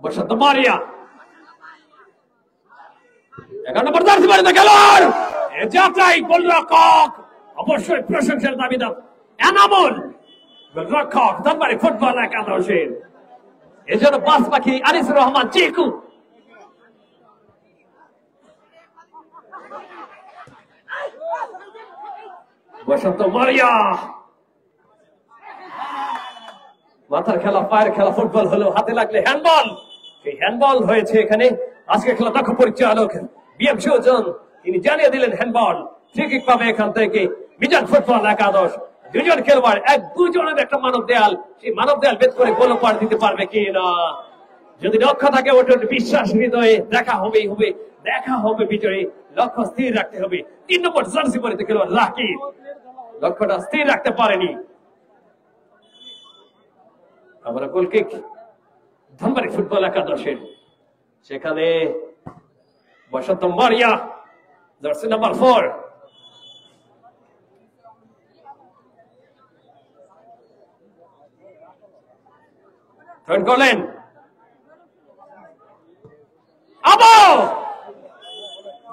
বসন্ত মারিয়া 11 নম্বর জার্সি পরিহিত খেলোয়াড়, এ যাত্রায় গোলরক্ষক অবশ্যই প্রশংসার দাবিদার এনামুল। গোলরক্ষক ধানবাড়ি ফুটবল একাদশের, এজন্য বাস পাখি আনিসুর রহমান চিকু। বসন্ত মারিয়া মাথার খেলা, পায়ের খেলা, ফুটবল হলো হাতে লাগলে হ্যান্ডবল। সেই হ্যান্ডবল হয়েছে এখানে। আজকে খেলা দক্ষ পরিচালক বিএম সুজন তিনি জানিয়ে দিলেন হ্যান্ডবল। ফ্রি কিক পাবে এখান থেকে মিজান ফুটবল একাদশ। দুজন খেলোয়াড়, দুজনের একটা মানব দেয়াল, সেই মানব দেয়াল ভেদ করে গোল পার দিতে পারবে কি না। যদি লক্ষ্য থাকে ওটার বিশ্বাস হৃদয়ে, দেখা হবেই হবে, দেখা হবে বিজয়ী। লক্ষ্য স্থির রাখতে হবে। 3 নম্বর জার্সি পরিহিত খেলোয়াড় রাকিব লক্ষ্যটা স্থির রাখতে পারেনি। আমরা গোল কিক ধানবাড়ি ফুটবল একাদশের, সেখানে বসন্ত মারিয়া জার্সি নাম্বার 4 করলেন।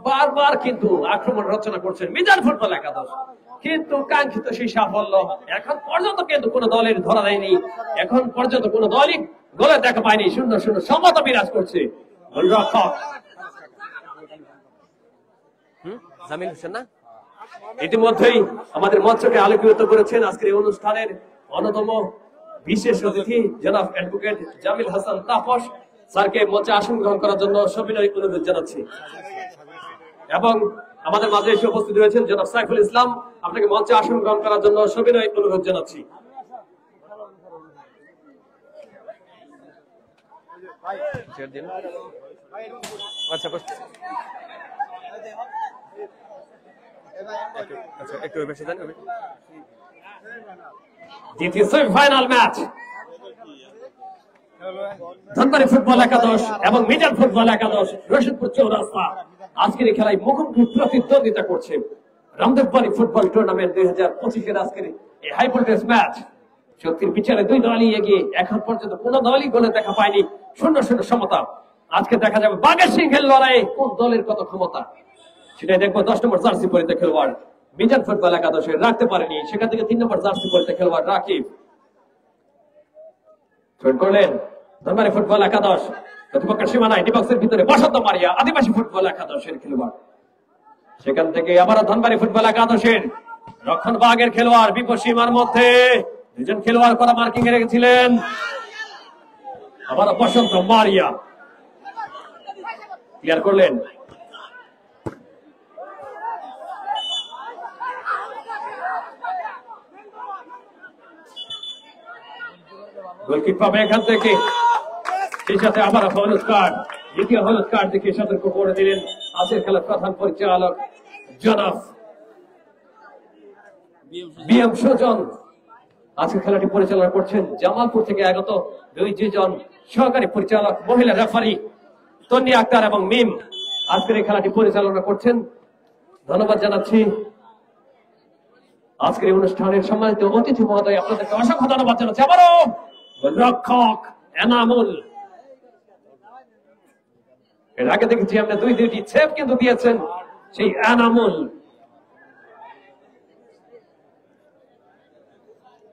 বারবার কিন্তু আক্রমণ রচনা করছেন মিজান ফুটবল একাদশ, কিন্তু কাঙ্ক্ষিত সেই সাফল্য এখন পর্যন্ত কিন্তু কোন দলের ধরা দেয়নি। এখন পর্যন্ত কোন দলই গোলে দেখা পায়নি। 0-0 সমতা বিরাজ করছে। গোলরক্ষক জামিল হোসেন না ইতিমধ্যেই আমাদের মঞ্চকে আলোকিত করেছেন আজকের এই অনুষ্ঠানের অন্যতম বিশেষ অতিথি জনাব অ্যাডভোকেট জামিল হাসান তাপস স্যারকে মঞ্চে আসন গ্রহণ করার জন্য সবিনয় অনুরোধ জানাচ্ছি। এবং আমাদের মাঝে এসে উপস্থিত রয়েছেন জনাব সাইফুল ইসলাম, আপনাকে মঞ্চে আসন গ্রহণ করার জন্য সবিনয় অনুরোধ জানাচ্ছি। একটু বেশি জানি দ্বিতীয় সেমিফাইনাল ম্যাচ ধানবাড়ি ফুটবল একাদশ এবং মিজান ফুটবল একাদশ রশিদপুর চৌরাস্তা আজকের এই খেলায় মুখোমুখি প্রতিদ্বন্দ্বিতা করছে। রামদেববাড়ি ফুটবল টুর্নামেন্ট 2025-এর আজকের এই হাই ভোল্টেজ ম্যাচ। শক্তির বিচারে দুই দলই এগিয়ে, এখন পর্যন্ত কোন দলই গোলে দেখা পায়নি। 0-0 সমতা। আজকে দেখা যাবে বাঘের সিংহের লড়াইয়ে কোন দলের কত ক্ষমতা, সেটাই দেখবো। 10 নম্বর জার্সি পরিহিত খেলোয়াড় মিজান ফুটবল একাদশের রাখতে পারেনি, সেখান থেকে 3 নম্বর জার্সি পরিহিত খেলোয়াড় রাকিব করলেন। ধানবাড়ি ফুটবল একাদশ প্রতিপক্ষের সীমানায় ডিবক্সের ভিতরে বসন্ত মারিয়া আদিবাসী ফুটবল একাদশের খেলোয়াড়, সেখান থেকে আবারও ধানবাড়ি ফুটবল একাদশের রক্ষণ বাগের খেলোয়াড় বিপসীমার মধ্যে দুজন খেলোয়াড় করা মার্কিং এ রেখেছিলেন। আবারও বসন্ত মারিয়া ক্লিয়ার করলেন। গোলকিক পাবে এখান থেকে, সেই সাথে আবার হলুদ কার্ড, দ্বিতীয় হলুদ কার্ড দেখে সতর্ক করে দিলেন আজকের খেলার প্রধান পরিচালক জনাব বিএম সুজন। আজকের খেলাটি পরিচালনা করছেন জামালপুর থেকে আগত দুইজন সহকারী পরিচালক মহিলা রেফারি তন্নি আক্তার এবং মিম আজকের এই খেলাটি পরিচালনা করছেন। ধন্যবাদ জানাচ্ছি আজকের এই অনুষ্ঠানের সম্মানিত অতিথি মহোদয়, আপনাদেরকে অসংখ্য ধন্যবাদ জানাচ্ছি। আবারও রক্ষক এনামুল, এর আগে দেখেছি আমরা দুইটি সেভ কিন্তু দিয়েছেন সেই এনামুল।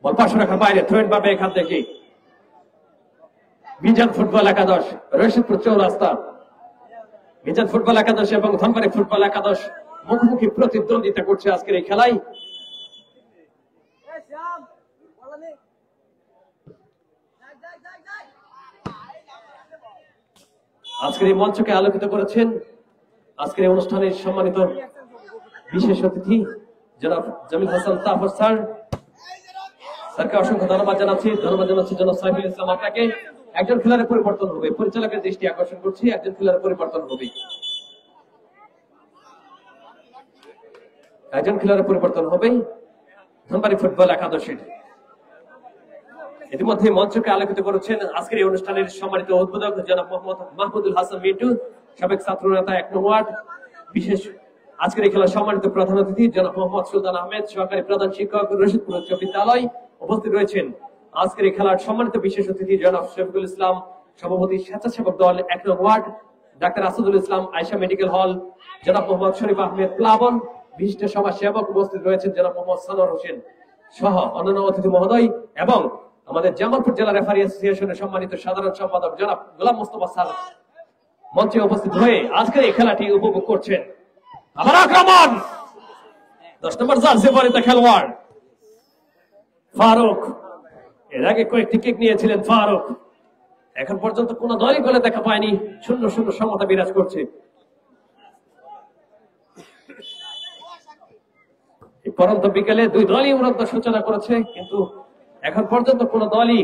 বল পাশে রাখার বাইরে থ্রোইন পাবে এখান থেকে মিজান ফুটবল একাদশ, রশিদপুর চৌরাস্তা। মিজান ফুটবল একাদশ এবং ধনবাড়ি ফুটবল একাদশ মুখোমুখি প্রতিদ্বন্দ্বিতা করছে আজকের এই খেলায়। আজকের এই মঞ্চকে আলোকিত করেছেন আজকের এই অনুষ্ঠানের সম্মানিত বিশেষ অতিথি জনাব জামিল হাসান তাফর স্যার। স্যারকে অসংখ্য ধন্যবাদ জানাচ্ছি জনাব সাইফুল ইসলাম। আপনাকে একজন খেলোয়াড়ের পরিবর্তন হবে, পরিচালকের দৃষ্টি আকর্ষণ করছি, একজন খেলোয়াড়ের পরিবর্তন হবে, একজন খেলোয়াড়ের পরিবর্তন হবে ধনবাড়ি ফুটবল একাদশের। ইতিমধ্যে মঞ্চকে আলোকিত করেছেন আজকের এই অনুষ্ঠানের সম্মানিত উদ্বোধক জনাব মোহাম্মদ মাহমুদুল হাসান মিন্টু, সাবেক ছাত্র নেতা 1 নং ওয়ার্ড। বিশেষ আজকের এই খেলার সম্মানিত প্রধান অতিথি জনাব মোহাম্মদ সুলতান আহমেদ, সহকারী প্রধান শিক্ষক, রশিদপুর উচ্চ বিদ্যালয় উপস্থিত রয়েছেন। আজকের এই খেলার সম্মানিত বিশেষ অতিথি জনাব শফিকুল ইসলাম, সভাপতি স্বেচ্ছাসেবক দল 1 নং ওয়ার্ড, ডাক্তার আসাদুল ইসলাম, আয়েশা মেডিকেল হল, জনাব মোহাম্মদ শরীফ আহমেদ প্লাবন, বিশিষ্ট সমাজ সেবক উপস্থিত রয়েছেন জনাব মোহাম্মদ সানোয়ার হোসেন সহ অন্যান্য অতিথি মহোদয়, এবং আমাদের জামালপুর জেলা রেফারি অ্যাসোসিয়েশনের সম্মানিত সাধারণ সম্পাদক জনাব গোলাম মোস্তফা স্যার মঞ্চে উপস্থিত হয়ে আজকের এই খেলাটি উপভোগ করছেন। আবার আক্রমণ, 10 নম্বর জার্সি পরিহিত খেলোয়াড় ফারুক, এর আগে কয়েকটি কিক নিয়েছিলেন ফারুক। এখন পর্যন্ত কোন দলই গোলে দেখা পায়নি, 0-0 সমতা বিরাজ করছে। পরন্ত বিকেলে দুই দলই উড়ন্ত সূচনা করেছে, কিন্তু এখন পর্যন্ত কোন দলই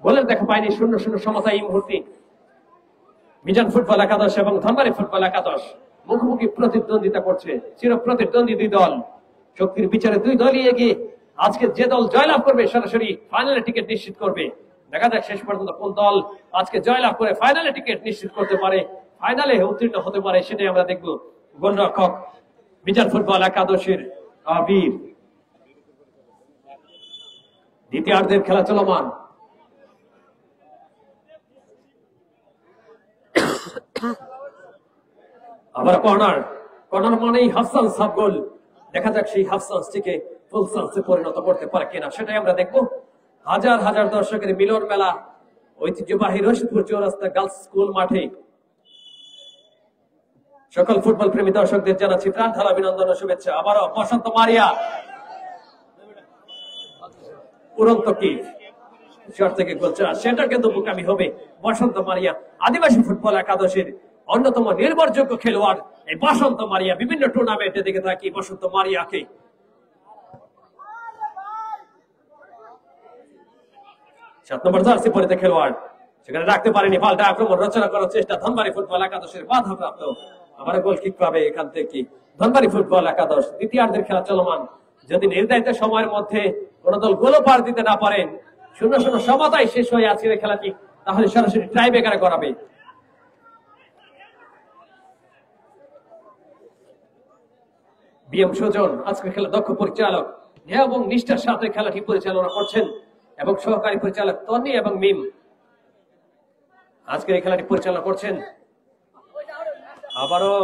গোলের দেখা পায়নি, 0-0 সমতা এই মুহূর্তে। মিজান ফুটবল একাদশ এবং ধনবাড়ি ফুটবল একাদশ মুখোমুখি প্রতিদ্বন্দ্বিতা করছে, চির প্রতিদ্বন্দ্বী দুই দল। শক্তির বিচারে দুই দলই এগিয়ে। আজকে যে দল জয়লাভ করবে সরাসরি ফাইনালে টিকিট নিশ্চিত করবে। দেখা যাক শেষ পর্যন্ত কোন দল আজকে জয়লাভ করে ফাইনালে টিকিট নিশ্চিত করতে পারে, ফাইনালে উত্তীর্ণ হতে পারে, সেটাই আমরা দেখব। গোলরক্ষক মিজান ফুটবল একাদশের আবির। দ্বিতীয়ার্ধের খেলা চলমান। আবার কর্নার, কর্নার মানেই হাফসান সাব গোল। দেখা যাক সেই হাফসান্সটিকে ফুল চান্সে পরিণত করতে পারে কিনা, সেটাই আমরা দেখবো। হাজার হাজার দর্শকের মিলন মেলা ঐতিহ্যবাহী রশিদপুর চৌরাস্তা গার্লস স্কুল মাঠে সকল ফুটবল প্রেমী দর্শকদের জানাচ্ছি প্রাণ ঢালা অভিনন্দন ও শুভেচ্ছা। আবারও বসন্ত মারিয়া, উড়ন্ত কি শট থেকে গোল, সেটা কিন্তু বোকামি হবে। বসন্ত মারিয়া আদিবাসী ফুটবল একাদশের অন্যতম নির্ভরযোগ্য খেলোয়াড় এই বসন্ত মারিয়া। বিভিন্ন টুর্নামেন্টে দেখে থাকি বসন্ত মারিয়াকে। সাত নম্বর জার্সি পরিহিত খেলোয়াড়, সেখানে রাখতে পারেনি, পাল্টা আক্রমণ রচনা করার চেষ্টা ধনবাড়ি ফুটবল একাদশের, বাধাপ্রাপ্ত। আবার গোল কিক পাবে এখান থেকে ধনবাড়ি ফুটবল একাদশ। দ্বিতীয়ার্ধের খেলা চলমান। যদি নির্ধারিত সময়ের মধ্যে কোন দল গোলও পার দিতে না পারেন, 0-0 সমতায় শেষ হয়ে আজকের খেলাটি, তাহলে সরাসরি টাই ব্রেকারে করাবে। বিএম সুজন আজকের খেলা দক্ষ পরিচালক এবং নিষ্ঠার সাথে খেলাটি পরিচালনা করছেন, এবং সহকারী পরিচালক তন্নি এবং মিম আজকের এই খেলাটি পরিচালনা করছেন। আবারও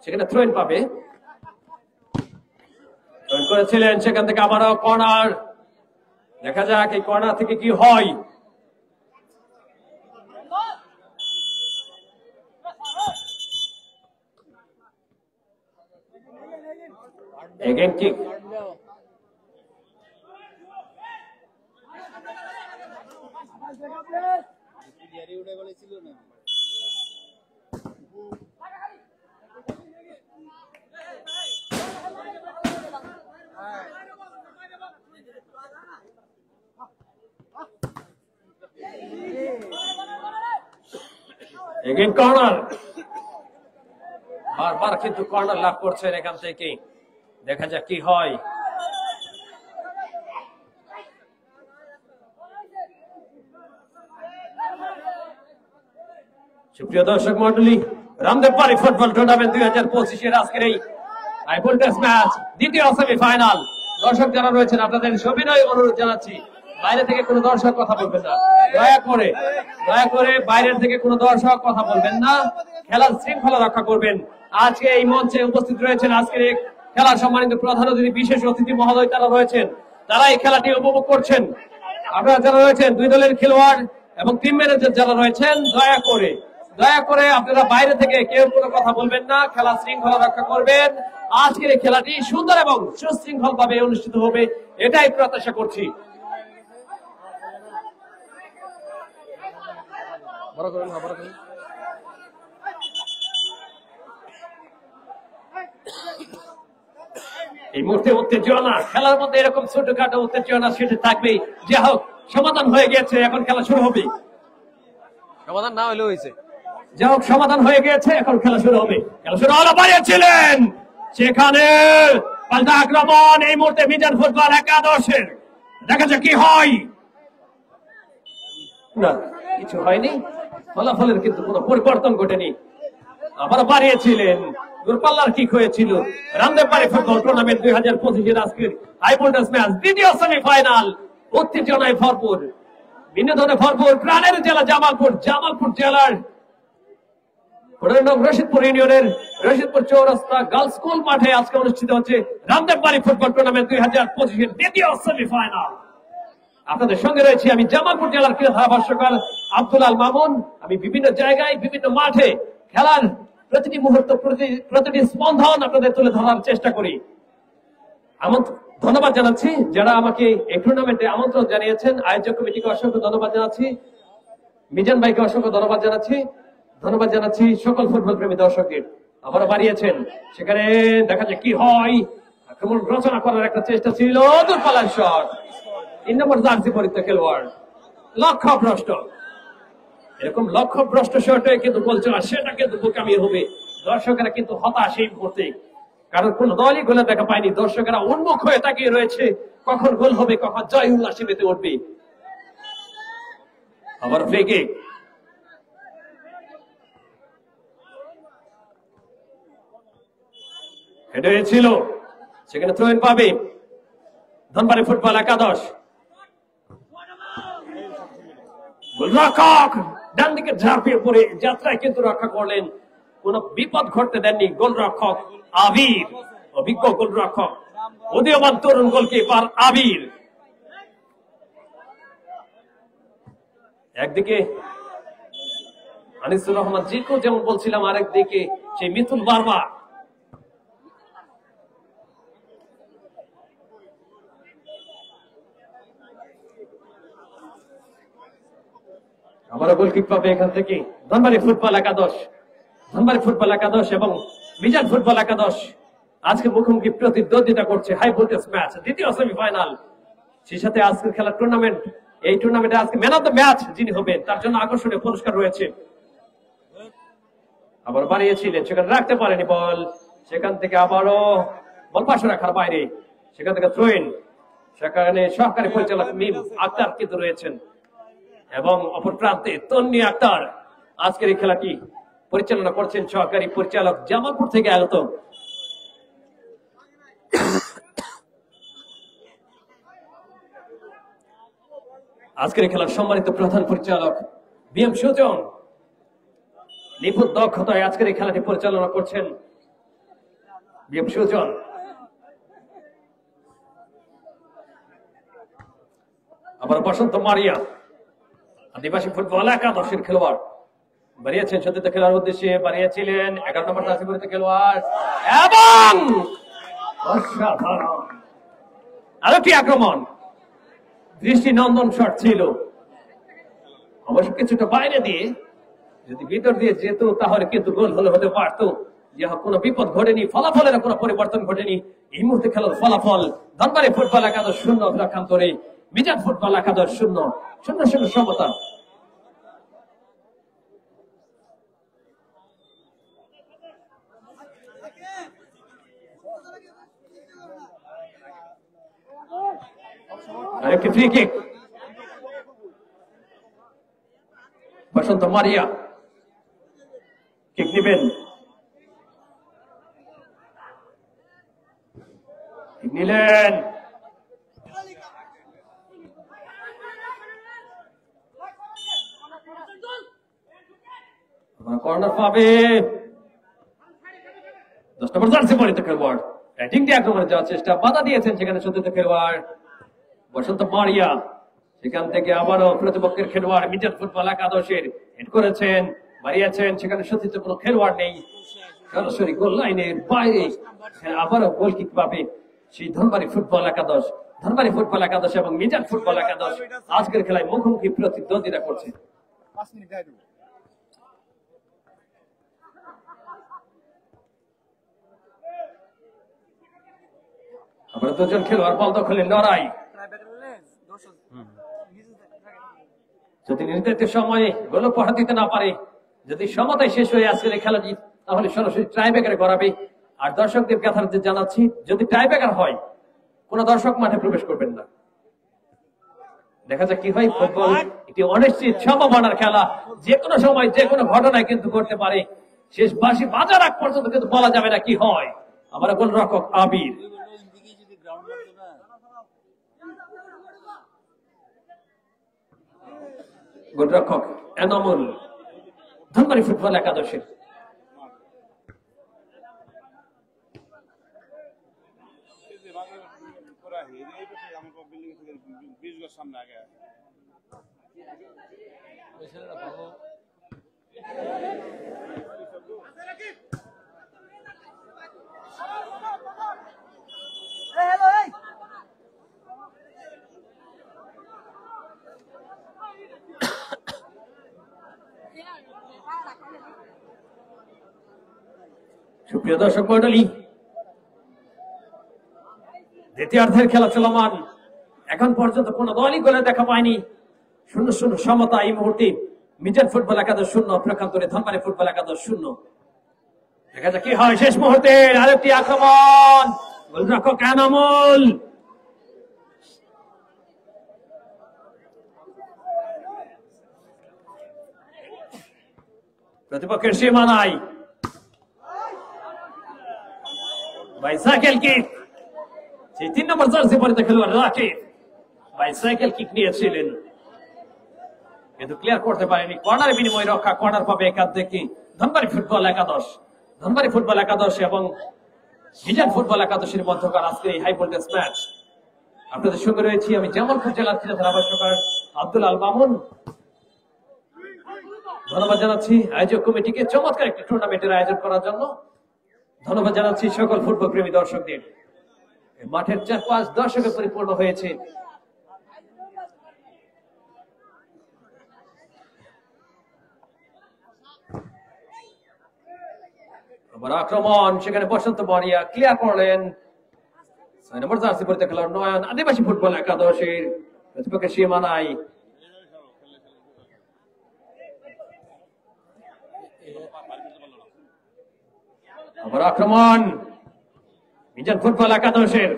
সেখানে থ্রোইন পাবে, থ্রোইন করেছিলেন, সেখান থেকে আবারও কর্নার। দেখা যাক এই কর্নার থেকে কি হয়। Again kick, again corner. বারবার কিন্তু কর্নার লাভ করছেন এখান থেকে, দেখা যাক কি হয়। সুপ্রিয় দর্শক মন্ডলী, রামদেব বাড়ি ফুটবল টুর্নামেন্ট 2025 আজকের এই হাই ভোল্টেজ ম্যাচ দ্বিতীয় সেমিফাইনাল। দর্শক যারা রয়েছেন আপনাদের সবিনয় অনুরোধ জানাচ্ছি, বাইরে থেকে কোনো দর্শক কথা বলবেন না, দয়া করে বাইরের থেকে কোনো দর্শক কথা বলবেন না, খেলার শৃঙ্খলা রক্ষা করবেন। আজকে এই মঞ্চে উপস্থিত রয়েছেন আজকের এই খেলার সম্মানিত প্রধান অতিথি, বিশেষ অতিথি মহোদয় তারা রয়েছেন, তারা এই খেলাটি উপভোগ করছেন। আপনারা যারা রয়েছেন দুই দলের খেলোয়াড় এবং টিম ম্যানেজার যারা রয়েছেন দয়া করে আপনারা বাইরে থেকে কেউ কোনো কথা বলবেন না, খেলা শৃঙ্খলা রক্ষা করবেন। আজকের এই খেলাটি সুন্দর এবং সুশৃঙ্খল ভাবে অনুষ্ঠিত হবে, এটাই প্রত্যাশা করছি। এই মুহূর্তে উত্তেজনা, খেলার মধ্যে এরকম ছোটখাটো উত্তেজনা সেটা থাকবেই। যে হোক, সমাধান হয়ে গেছে, এখন খেলা শুরু হবে। সমাধান না হলেও হয়েছে, যা হোক সমাধান হয়ে গেছে, এখন খেলা শুরু হবে। খেলা শুরু হলো, বাড়িয়েছিলেন সেখানে পাল্টা আক্রমণ এই মুহূর্তে মিজান ফুটবল একাদশের। দেখা যাক কি হয়। না, কিছু হয়নি, ফলাফলের কিন্তু কোনো পরিবর্তন ঘটেনি। আবার বাড়িয়েছিলেন, দূরপাল্লার কিক হয়েছিল। রামদেব বাড়ি ফুটবল টুর্নামেন্ট 2025 আজকের হাই ভোল্টেজ ম্যাচ, দ্বিতীয় সেমিফাইনাল। উত্তেজনায় ভরপুর, বিনোদনে ভরপুর প্রাণের জেলা জামালপুর জেলার রশিদপুর ইউনিয়নের রশিদপুর চৌরাস্তা গার্লস স্কুল মাঠে আজকে অনুষ্ঠিত হচ্ছে রামদেব বাড়ি ফুটবল টুর্নামেন্ট 2025 দ্বিতীয় সেমিফাইনাল। আপনাদের সঙ্গে রয়েছি আমি জামালপুর জেলার ক্রীড়া ধারাভাষ্যকার আব্দুল আল মামুন। আমি বিভিন্ন জায়গায় বিভিন্ন মাঠে খেলার প্রতিটি মুহূর্ত প্রতিটি স্পন্দন আপনাদের তুলে ধরার চেষ্টা করি। ধন্যবাদ জানাচ্ছি যারা আমাকে এই টুর্নামেন্টে আমন্ত্রণ জানিয়েছেন। আয়োজক কমিটিকে অসংখ্য ধন্যবাদ জানাচ্ছি, মিজান ভাইকে অসংখ্য ধন্যবাদ জানাচ্ছি সকল ফুটবল প্রেমী দর্শকদের। আবারও বাড়িয়েছেন, সেখানে দেখা যায় কি হয়। আক্রমণ রচনা করার একটা চেষ্টা ছিল, দূরপাল্লার শট। 3 নম্বর জার্সি পরিহিত খেলোয়াড় লক্ষ্যভ্রষ্ট। এরকম লক্ষ্যভ্রষ্ট শটে কিন্তু গোল চলা, সেটা কিন্তু বোকামি হবে। দর্শকেরা কিন্তু হতাশ এই মুহূর্তে, কারণ কোন দলই গোলে দেখা পায়নি। দর্শকেরা উন্মুখ হয়ে তাকিয়ে রয়েছে, কখন গোল হবে, কখন জয় উল্লাসে মেতে উঠবে। আবার ফ্রি কিক, হেড হয়েছিল, সেখানে থ্রো ইন পাবে ধনবাড়ি ফুটবল একাদশ। গোলরক্ষক ডান দিকে ঝাঁপিয়ে পড়ে যাত্রায় কিন্তু রক্ষা করলেন, কোন বিপদ ঘটতে দেননি গোলরক্ষক আবির। অভিজ্ঞ গোলরক্ষক, উদীয়মান তরুণ গোলকিপার আবির। একদিকে আনিসুর রহমান জিকু যেমন বলছিলাম, আরেকদিকে সেই মিথুন বার্মা। আবারও গোলকিক পাবে এখান থেকে ধনবাড়ি ফুটবল একাদশ এবং মিজান ফুটবল একাদশ আজকে মুখোমুখি প্রতিদ্বন্দ্বিতা করছে হাই ভোল্টেজ ম্যাচ, দ্বিতীয় সেমিফাইনাল। সেই সাথে আজকের খেলার টুর্নামেন্ট, এই টুর্নামেন্টে আজকে ম্যান অফ দ্য ম্যাচ যিনি হবেন তার জন্য আকর্ষণীয় পুরস্কার রয়েছে। আবার বাড়িয়েছিলেন, সেখানে রাখতে পারেনি বল, সেখান থেকে আবারও বল পাশে রাখার বাইরে, সেখান থেকে থ্রো ইন। সেখানে সহকারী পরিচালক মিম আক্তার কিন্তু রয়েছেন এবং অপর প্রান্তে তন্নি আক্তার। আজকের এই খেলাটি পরিচালনা করছেন সহকারী পরিচালক জামালপুর থেকে আগত আজকের খেলার সম্মানিত প্রধান পরিচালক বিএম সুজন। নিখুঁত দক্ষতায় আজকের এই খেলাটি পরিচালনা করছেন বিএম সুজন। আবার বসন্ত মারিয়া, আদিবাসী ফুটবল একাদশের খেলোয়াড়, বাড়িয়েছেন সতীর্থ খেলার উদ্দেশ্যে, বাড়িয়েছিলেন 11 নম্বর জার্সি পরিহিত খেলোয়াড় এবং অসাধারণ আরেকটি আক্রমণ। দৃষ্টি নন্দন শট ছিল, অবশ্য কিছুটা বাইরে দিয়ে, যদি ভিতর দিয়ে যেত তাহলে কিন্তু গোল হতে পারতো। যে কোনো বিপদ ঘটেনি, ফলাফলের কোনো পরিবর্তন ঘটেনি। এই মুহূর্তে খেলার ফলাফল ধনবাড়ি ফুটবল একাদশ 0 অভিলক্ষান্তরে মিজান ফুটবল একাদশ 0-0 সমতা। আরেকটি ফ্রি কিক, বসন্ত মারিয়া কিক নিবেন, নিলেন, কর্নার পাবে 10 নম্বর জার্সি পরিহিত খেলোয়াড়। ব্যাটিং দিয়ে আক্রমণে যাওয়ার চেষ্টা, বাধা দিয়েছেন সেখানে সতীর্থ খেলোয়াড় বসন্ত মারিয়া। সেখান থেকে আবারও প্রতিপক্ষের খেলোয়াড় মিজান ফুটবল একাদশের হেড করেছেন, বাড়িয়েছেন, সেখানে সত্যিতে কোনো খেলোয়াড় নেই, সরাসরি গোল লাইনের বাইরে। আবারও গোল কিক পাবে সেই ধনবাড়ি ফুটবল একাদশ। ধনবাড়ি ফুটবল একাদশ এবং মিজান ফুটবল একাদশ আজকের খেলায় মুখোমুখি প্রতিদ্বন্দ্বিতা করছে। আবার দুজন খেলোয়াড় বল দখলের লড়াই। যদি নির্ধারিত সময়ে গোল উপহার দিতে না পারে, যদি সমতায় শেষ হয়ে আজকের এই খেলাটি, তাহলে সরাসরি টাইব্রেকারে করাবে। আর দর্শকদের কথা জানাচ্ছি, যদি টাইব্রেকার হয় কোন দর্শক মাঠে প্রবেশ করবেন না। দেখা যাক কি হয়। ফুটবল একটি অনিশ্চিত সম্ভাবনার খেলা, যে কোনো সময় যে কোনো ঘটনায় কিন্তু করতে পারে। শেষ বাঁশি বাজার আগ পর্যন্ত কিন্তু বলা যাবে না কি হয়। আমার গোলরক্ষক আবির, গোলরক্ষক এনামুল, ধনবাড়ি ফুটবল একাদশের। সুপ্রিয় দর্শক মন্ডলী, দ্বিতীয়ার্ধের খেলা চলমান। এখন পর্যন্ত কোন দলই গোলে দেখা পায়নি। 0-0 সমতা এই মুহূর্তে। মিজান ফুটবল একাদশ 0, প্রকান্তরে ধনবাড়ি ফুটবল একাদশ 0। দেখা যাক কি হয় শেষ মুহূর্তে। আরেকটি আক্রমণ, গোলরক্ষক এনামুল, প্রতিপক্ষের সীমানায় বাইসাইকেল কিক। সেই 3 নম্বর জার্সি পরিহিত খেলোয়াড় রাকিব বাইসাইকেল কিক নিয়েছিলেন, কিন্তু ক্লিয়ার করতে পারেনি। কর্নার বিনিময় রক্ষা, কর্নার পাবে এখান থেকে ধনবাড়ি ফুটবল একাদশ। ধনবাড়ি ফুটবল একাদশ এবং মিজান ফুটবল একাদশের মধ্যকার আজকে এই হাই ভোল্টেজ ম্যাচ। আপনাদের সঙ্গে রয়েছি আমি জামালপুর জেলার ধারাভাষ্যকার আব্দুল আল মামুন। ধন্যবাদ জানাচ্ছি আয়োজক কমিটিকে চমৎকার একটি টুর্নামেন্টের আয়োজন করার জন্য। ধন্যবাদ জানাচ্ছি সকল ফুটবল প্রেমী দর্শকদের। মাঠের চারপাশ দর্শকে পরিপূর্ণ হয়েছে। আবার আক্রমণ, সেখানে বসন্ত বড়িয়া ক্লিয়ার করলেন। 6 নম্বর জার্সি পরিহিত খেলোয়াড় নয়ন, আদিবাসী ফুটবল একাদশের প্রতিপক্ষের সীমানায়। আবার আক্রমণ মিজান ফুটবল একাদশের।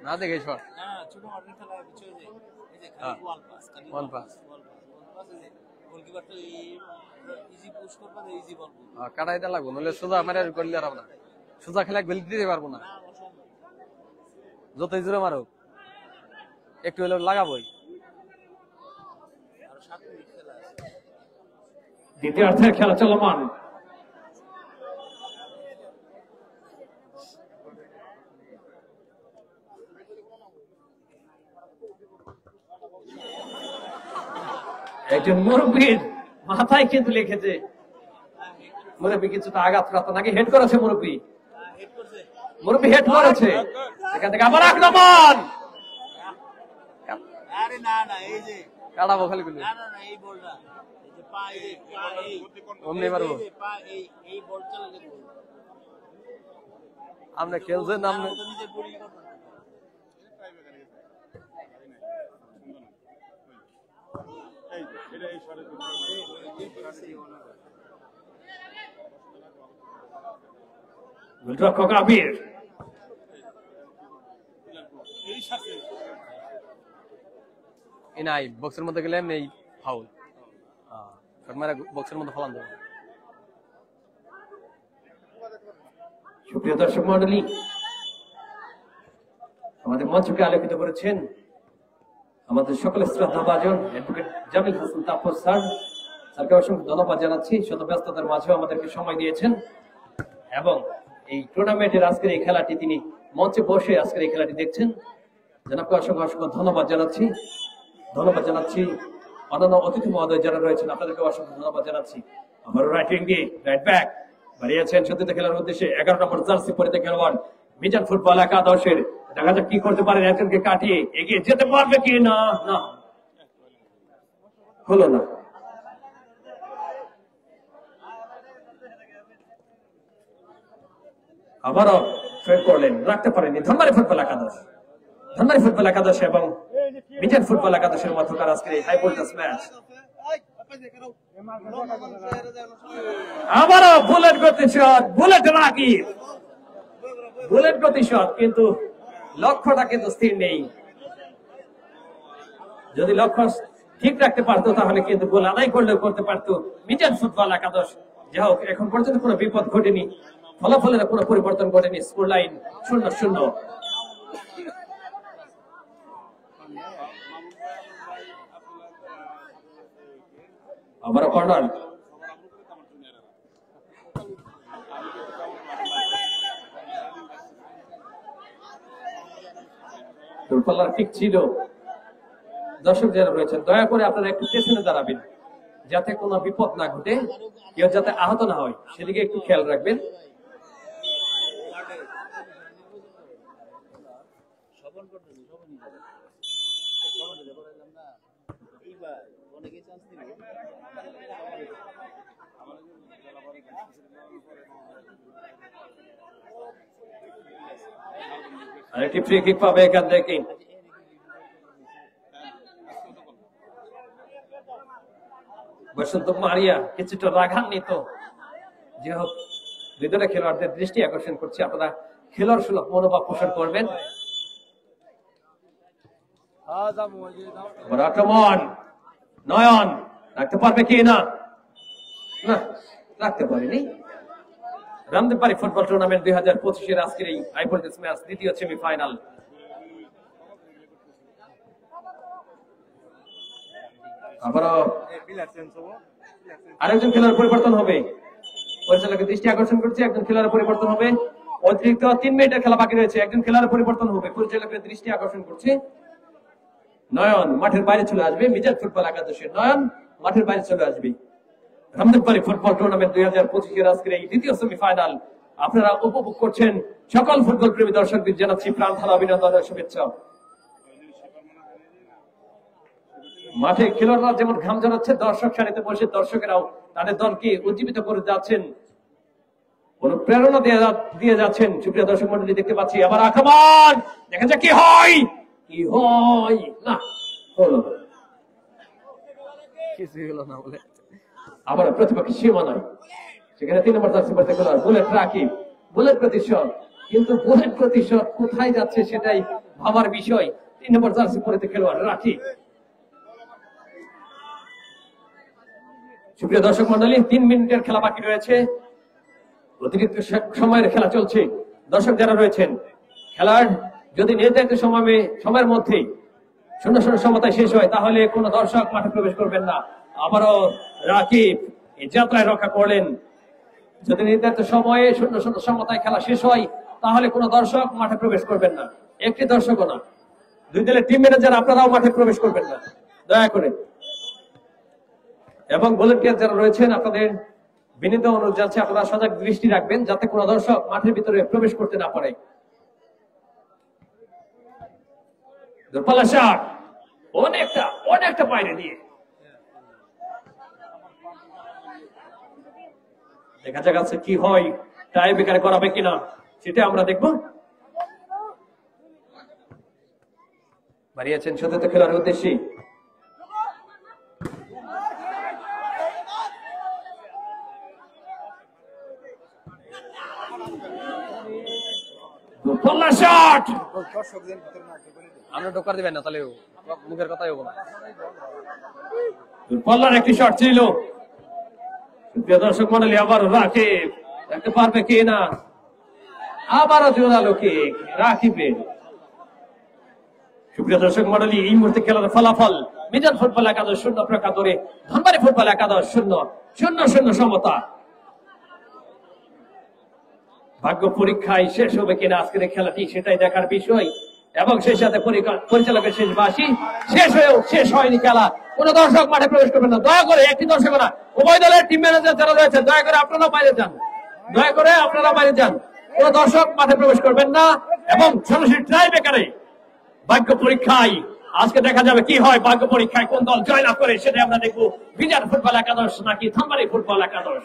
না দেখে শট কাটাইতে লাগবো, নইলে সোজা মারে করলে আর না। সোজা খেলা বেল দিতে পারবো না, যতই জোরে মারো একটু হলেও লাগাবোই। দ্বিতীয়ার্ধের খেলা চলমান। একজন মুরব্বীর মাথায় কিন্তু লিখেছে, মুরব্বী কিছুটা আঘাতপ্রাপ্ত নাকি হেড করেছে। মুরব্বী হেড করেছে। এখান থেকে আবার আক্রমণ। কাটাবো খালি করলে অমনি পারবো। আপনি খেলছেন, আপনি গোলরক্ষক আবির, নাই বক্সের মধ্যে গেলে এমনি ফাউল, বক্সের মধ্যে ফলান দেবো। সুপ্রিয় দর্শক মন্ডলী, আমাদের মঞ্চকে আলোকিত করেছেন আমাদের সকলের শ্রদ্ধাভাজন অ্যাডভোকেট জামিল হাসান তাপস স্যার, স্যারকে অসংখ্য ধন্যবাদ জানাচ্ছি, শত ব্যস্ততার মাঝেও আমাদেরকে সময় দিয়েছেন এবং এই টুর্নামেন্টের আজকের এই খেলাটি তিনি মঞ্চে বসে আজকের এই খেলাটি দেখছেন। জনাবকে অসংখ্য অসংখ্য ধন্যবাদ জানাচ্ছি। অন্যান্য অতিথি মহোদয় যারা রয়েছেন আপনাদেরকে অসংখ্য ধন্যবাদ জানাচ্ছি। আবার রাইট উইং দিয়ে রাইট ব্যাক বাড়িয়েছেন সত্যিতে খেলার উদ্দেশ্যে 11 নম্বর জার্সি পরিতে খেলোয়াড় মিজান ফুটবল একাদশের। দেখা যাক কি করতে পারেন, একজনকে কাটিয়ে এগিয়ে যেতে পারবে কি না। না, হলো না। আবারও ফের করলেন, রাখতে পারেনি ধনবাড়ি ফুটবল একাদশ এবং মিজান ফুটবল একাদশের মধ্যকার আজকের এই হাই ভোল্টেজ ম্যাচ। আবারও বুলেট গতি শট, বুলেট গতি শট, কিন্তু লক্ষ্যটা কিন্তু স্থির নেই। যদি লক্ষ্য ঠিক রাখতে পারতো তাহলে কিন্তু গোল আদায় করলেও করতে পারতো মিজান ফুটবল একাদশ। যাই হোক, এখন পর্যন্ত কোনো বিপদ ঘটেনি, ফলাফলের কোনো পরিবর্তন ঘটেনি। Score line 0-0। আবারও কর্নার, দূরপাল্লার ঠিক ছিল। দর্শক যারা রয়েছেন দয়া করে আপনারা একটু পেছনে দাঁড়াবেন যাতে কোনো বিপদ না ঘটে, কেউ যাতে আহত না হয় সেদিকে একটু খেয়াল রাখবেন। আরেকটি ফ্রি কিক পাবে এখান থেকে। বসন্ত মারিয়া কিছুটা রাগান্বিত। যে হোক, দুজনে খেলোয়াড়দের দৃষ্টি আকর্ষণ করছে, আপনারা খেলোয়াড় সুলভ মনোভাব পোষণ করবেন। আক্রমণ, নয়ন রাখতে পারবে কি না, রাখতে পারেনি। রামদেববাড়ি ফুটবল টুর্নামেন্ট 2025-এর আজকের এই হাই ভোল্টেজ ম্যাচ দ্বিতীয় সেমিফাইনাল। আবারও আরেকজন খেলোয়াড় পরিবর্তন হবে, পরিচালকের দৃষ্টি আকর্ষণ করছে। একজন খেলোয়াড় পরিবর্তন হবে, অতিরিক্ত 3 মিনিটের খেলা বাকি রয়েছে। একজন খেলোয়াড় পরিবর্তন হবে, পরিচালকের দৃষ্টি আকর্ষণ করছে। নয়ন মাঠের বাইরে চলে আসবে, মিজান ফুটবল একাদশের নয়ন মাঠের বাইরে চলে আসবে। রামদেববাড়ি ফুটবল টুর্নামেন্ট 2025-এর আজকের এই দ্বিতীয় সেমিফাইনাল আপনারা উপভোগ করছেন। সকল ফুটবল প্রেমী দর্শকদের জানাচ্ছি প্রাণ ঢালা অভিনন্দন ও শুভেচ্ছা। মাঠে খেলোয়াড়রা যেমন ঘাম ঝরাচ্ছে, দর্শক সারিতে বসে দর্শকেরাও তাদের দলকে উজ্জীবিত করে যাচ্ছেন, অনুপ্রেরণা দিয়ে যাচ্ছেন। সুপ্রিয় দর্শক মন্ডলী, দেখতে পাচ্ছি আবার আক্রমণ, দেখা যাক কি হয় না, হলো না বলে আবার প্রতিপক্ষের সীমানায় সেখানে 3 নম্বর জার্সি পরিতে খেলোয়াড় বুলেট রাকিব, বুলেট প্রতিশোধ, কিন্তু বুলেট প্রতিশোধ কোথায় যাচ্ছে সেটাই ভাবার বিষয়। 3 নম্বর জার্সি পরিতে খেলোয়াড় রাকিব। সুপ্রিয় দর্শক মন্ডলী, 3 মিনিটের খেলা বাকি রয়েছে, অতিরিক্ত সময়ের খেলা চলছে। দর্শক যারা রয়েছেন, খেলার যদি নির্ধারিত সময়ের মধ্যে 0-0 সমতায় শেষ হয় তাহলে কোন দর্শক মাঠে প্রবেশ করবেন না। আবারও রাকিব এই যাত্রায় রক্ষা করলেন। যদি নির্ধারিত সময়ে 0-0 সমতায় খেলা শেষ হয় তাহলে কোন দর্শক মাঠে প্রবেশ করবেন না, একটি দর্শকও না। দুই দলের টিম ম্যানেজার আপনারাও মাঠে প্রবেশ করবেন না দয়া করে। এবং ভলান্টিয়ার যারা রয়েছেন আপনাদের বিনীত অনুরোধ জানাচ্ছি আপনারা সজাগ দৃষ্টি রাখবেন যাতে কোনো দর্শক মাঠের ভিতরে প্রবেশ করতে না পারে। দূরপাল্লা শট, অনেকটা বাইরে দিয়ে। দেখা যাচ্ছে কি হয়, টাই ব্রেকারে করাবে কিনা সেটা আমরা দেখব। বাড়িয়েছেন সতীর্থ খেলার উদ্দেশ্যে। আমরা ঢোকার দিবেন না, তাহলে মুখের কথাই হবো না। দূরপাল্লার একটি শট ছিল। প্রিয় দর্শক মন্ডলী, আবার রাকিব দেখতে পারবে কি না, আবারও জোরালো কিক রাকিবের। সুপ্রিয় দর্শক মন্ডলী, এই মুহূর্তে খেলার ফলাফল মিজান ফুটবল একাদশ 0 প্রকাতরে, ধনবাড়ি ফুটবল একাদশ 0-0 সমতা। ভাগ্য পরীক্ষায় শেষ হবে কিনা আজকের এই খেলাটি, সেটাই দেখার বিষয়। এবং সেই সাথে পরিচালকের শেষ বাঁশি শেষ হয়েও শেষ হয়নি খেলা। কোন দর্শক মাঠে প্রবেশ করবেন না, দয়া করে। একটি দর্শক না, উভয় দলের টিম ম্যানেজার যারা রয়েছে, দয়া করে আপনারা বাইরে যান, দয়া করে আপনারা বাইরে যান। কোন দর্শক মাঠে প্রবেশ করবেন না। এবং সরাসরি ট্রাই বেকারে ভাগ্য পরীক্ষায় আজকে দেখা যাবে কি হয়। ভাগ্য পরীক্ষায় কোন দল জয়লাভ করে সেটা আমরা দেখবো। মিজান ফুটবল একাদশ নাকি ধনবাড়ি ফুটবল একাদশ।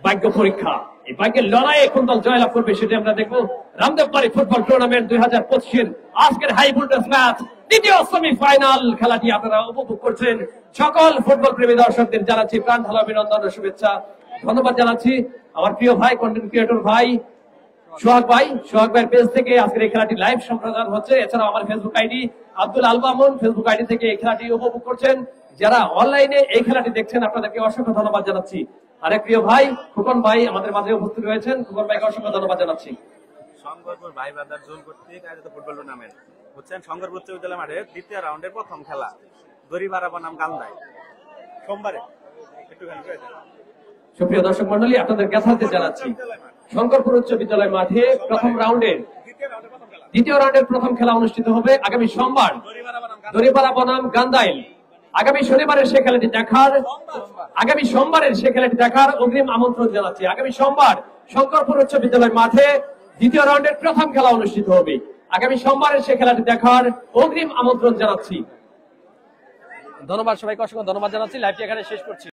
ভাগ্য পরীক্ষা, এই ভাগ্যের লড়াইয়ে কোন দল জয়লাভ করবে সেটা আমরা দেখবো। রামদেববাড়ি ফুটবল টুর্নামেন্ট 2025 আজকের হাই ভোল্টেজ ম্যাচ, দ্বিতীয় সেমিফাইনাল খেলাটি আপনারা উপভোগ করছেন। সকল ফুটবল প্রেমী দর্শকদের জানাচ্ছি প্রাণ ঢালা অভিনন্দন ও শুভেচ্ছা, ধন্যবাদ জানাচ্ছি। আমার প্রিয় ভাই কন্টেন্ট ক্রিয়েটর ভাই সোহাগ ভাইয়ের পেজ থেকে আজকের এই খেলাটি লাইভ সম্প্রচার হচ্ছে। এছাড়াও আমার Facebook ID Abdul Al Mamun, Facebook ID থেকে এই খেলাটি উপভোগ করছেন। যারা অনলাইনে এই খেলাটি দেখছেন আপনাদেরকে অসংখ্য ধন্যবাদ জানাচ্ছি। আরেক প্রিয় ভাই খোকন ভাই আমাদের মাঝে উপস্থিত রয়েছেন, খোকন ভাইকে অসংখ্য ধন্যবাদ জানাচ্ছি। শঙ্করপুর ভাই বাজার জোন কর্তৃক আয়োজিত ফুটবল টুর্নামেন্ট হচ্ছেন শঙ্করপুর উচ্চ বিদ্যালয় মাঠে দ্বিতীয় রাউন্ডের প্রথম খেলা দড়িপাড়া বনাম গান্ধাই সোমবারে। সুপ্রিয় দর্শক মন্ডলী, আপনাদের যথার্থে জানাচ্ছি শঙ্করপুর উচ্চ বিদ্যালয় মাঠে দ্বিতীয় রাউন্ডের প্রথম খেলা অনুষ্ঠিত হবে আগামী সোমবার দড়িপাড়া বনাম গান্ধাইল। আগামী শনিবারের সে খেলাটি দেখার, আগামী সোমবারের সে খেলাটি দেখার অগ্রিম আমন্ত্রণ জানাচ্ছি। আগামী সোমবার শঙ্করপুর উচ্চ বিদ্যালয় মাঠে দ্বিতীয় রাউন্ডের প্রথম খেলা অনুষ্ঠিত হবে। আগামী সোমবারের সে খেলাটি দেখার অগ্রিম আমন্ত্রণ জানাচ্ছি। ধন্যবাদ সবাইকে, অসংখ্য ধন্যবাদ জানাচ্ছি। লাইভটি এখানে শেষ করছি।